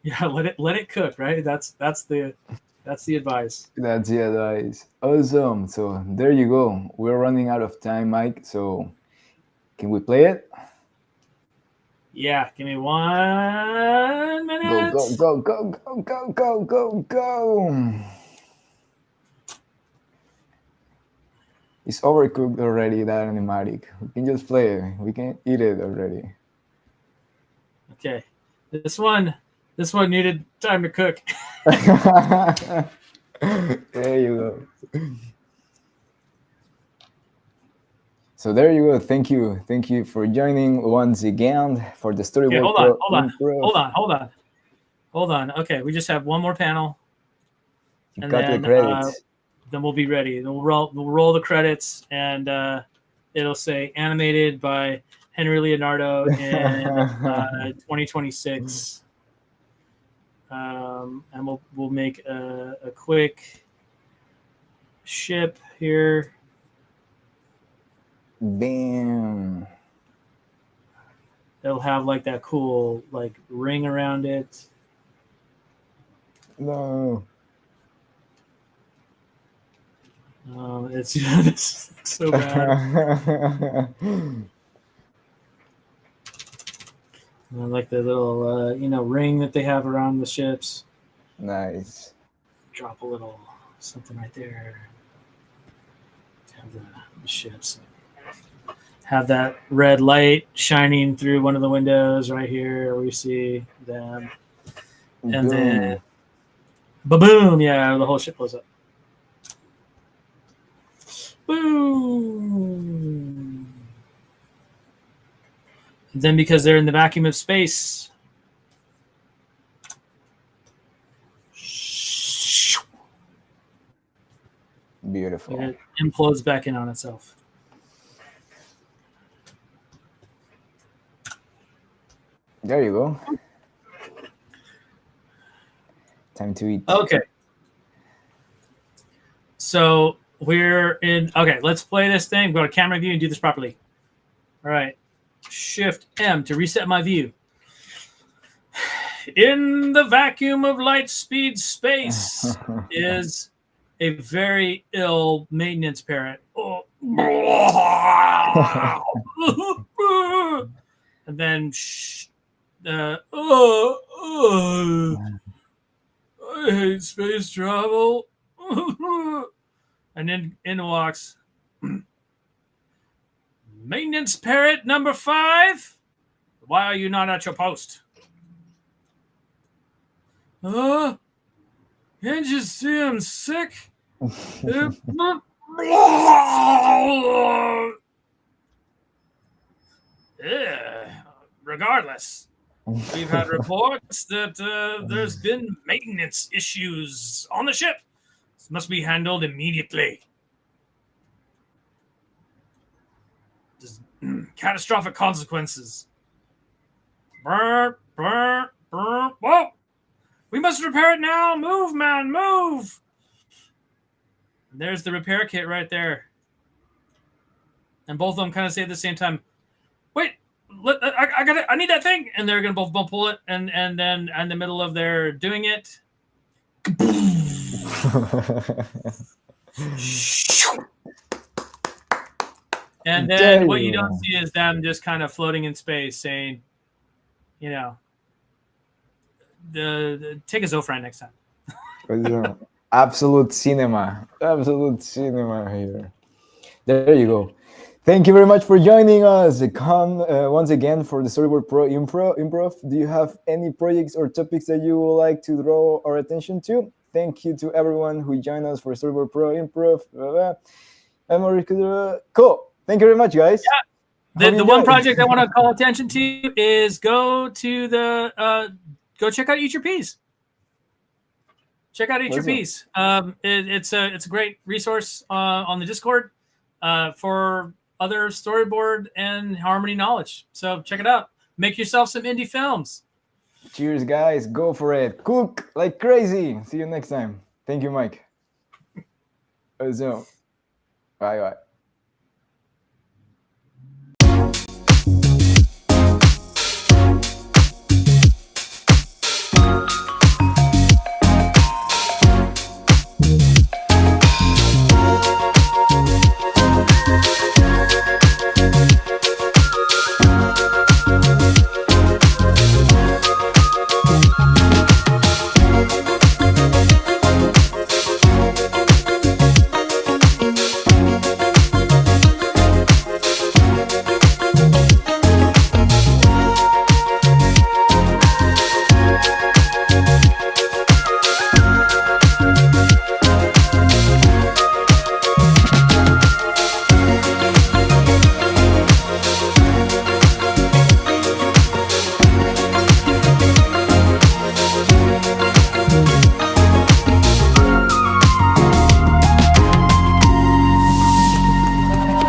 Yeah, let it cook, right? That's the advice. That's the advice. Awesome. So there you go. We're running out of time, Mike. So can we play it? Yeah, give me 1 minute. Go. It's overcooked already, that animatic. We can just play it. We can eat it already. Okay. This one needed time to cook. There you go. So there you go. Thank you for joining once again for the Storyboard hold Pro on. Improv. Hold on. Okay, we just have one more panel, You and got the then credits. then we'll be ready. Then we'll roll the credits, and it'll say animated by Henry Leonardo in 2026. And we'll make a quick ship here. Bam. It'll have like that cool like ring around it. No. It's this looks so bad. Like the little ring that they have around the ships. Nice. Drop a little something right there. Have the ships. Have that red light shining through one of the windows right here. We see them, and Boom. then, ba-boom! Yeah, the whole ship blows up. Boom! And then, because they're in the vacuum of space, Beautiful. it implodes back in on itself. There you go. Time to eat. Okay. So we're in. Okay, let's play this thing. Go to camera view and do this properly. All right. Shift M to reset my view. In the vacuum of light speed space is a very ill maintenance parent. Oh. And then I hate space travel. And then in walks maintenance parrot number 5. Why are you not at your post? Can't you see I'm sick? Regardless, we've had reports that there's been maintenance issues on the ship. This must be handled immediately. Just, catastrophic consequences. Whoa! We must repair it now. Move, man, move. And there's the repair kit right there. And both of them kind of say at the same time, wait, I got it. I need that thing. And they're going to both pull it. And then in the middle of their doing it. And then what you don't see is them just kind of floating in space saying, take a Zofran next time. Absolute cinema here. There you go. Thank you very much for joining us. Come once again for the Storyboard Pro Improv. Do you have any projects or topics that you would like to draw our attention to? Thank you to everyone who joined us for Storyboard Pro Improv. Cool. Thank you very much, guys. Yeah. The one project I want to call attention to is go check out Eat Your Peas. Check out Eat Your Peas. It's a great resource on the Discord for other storyboard and harmony knowledge. So check it out. Make yourself some indie films. Cheers, guys. Go for it. Cook like crazy. See you next time. Thank you, Mike. Bye-bye.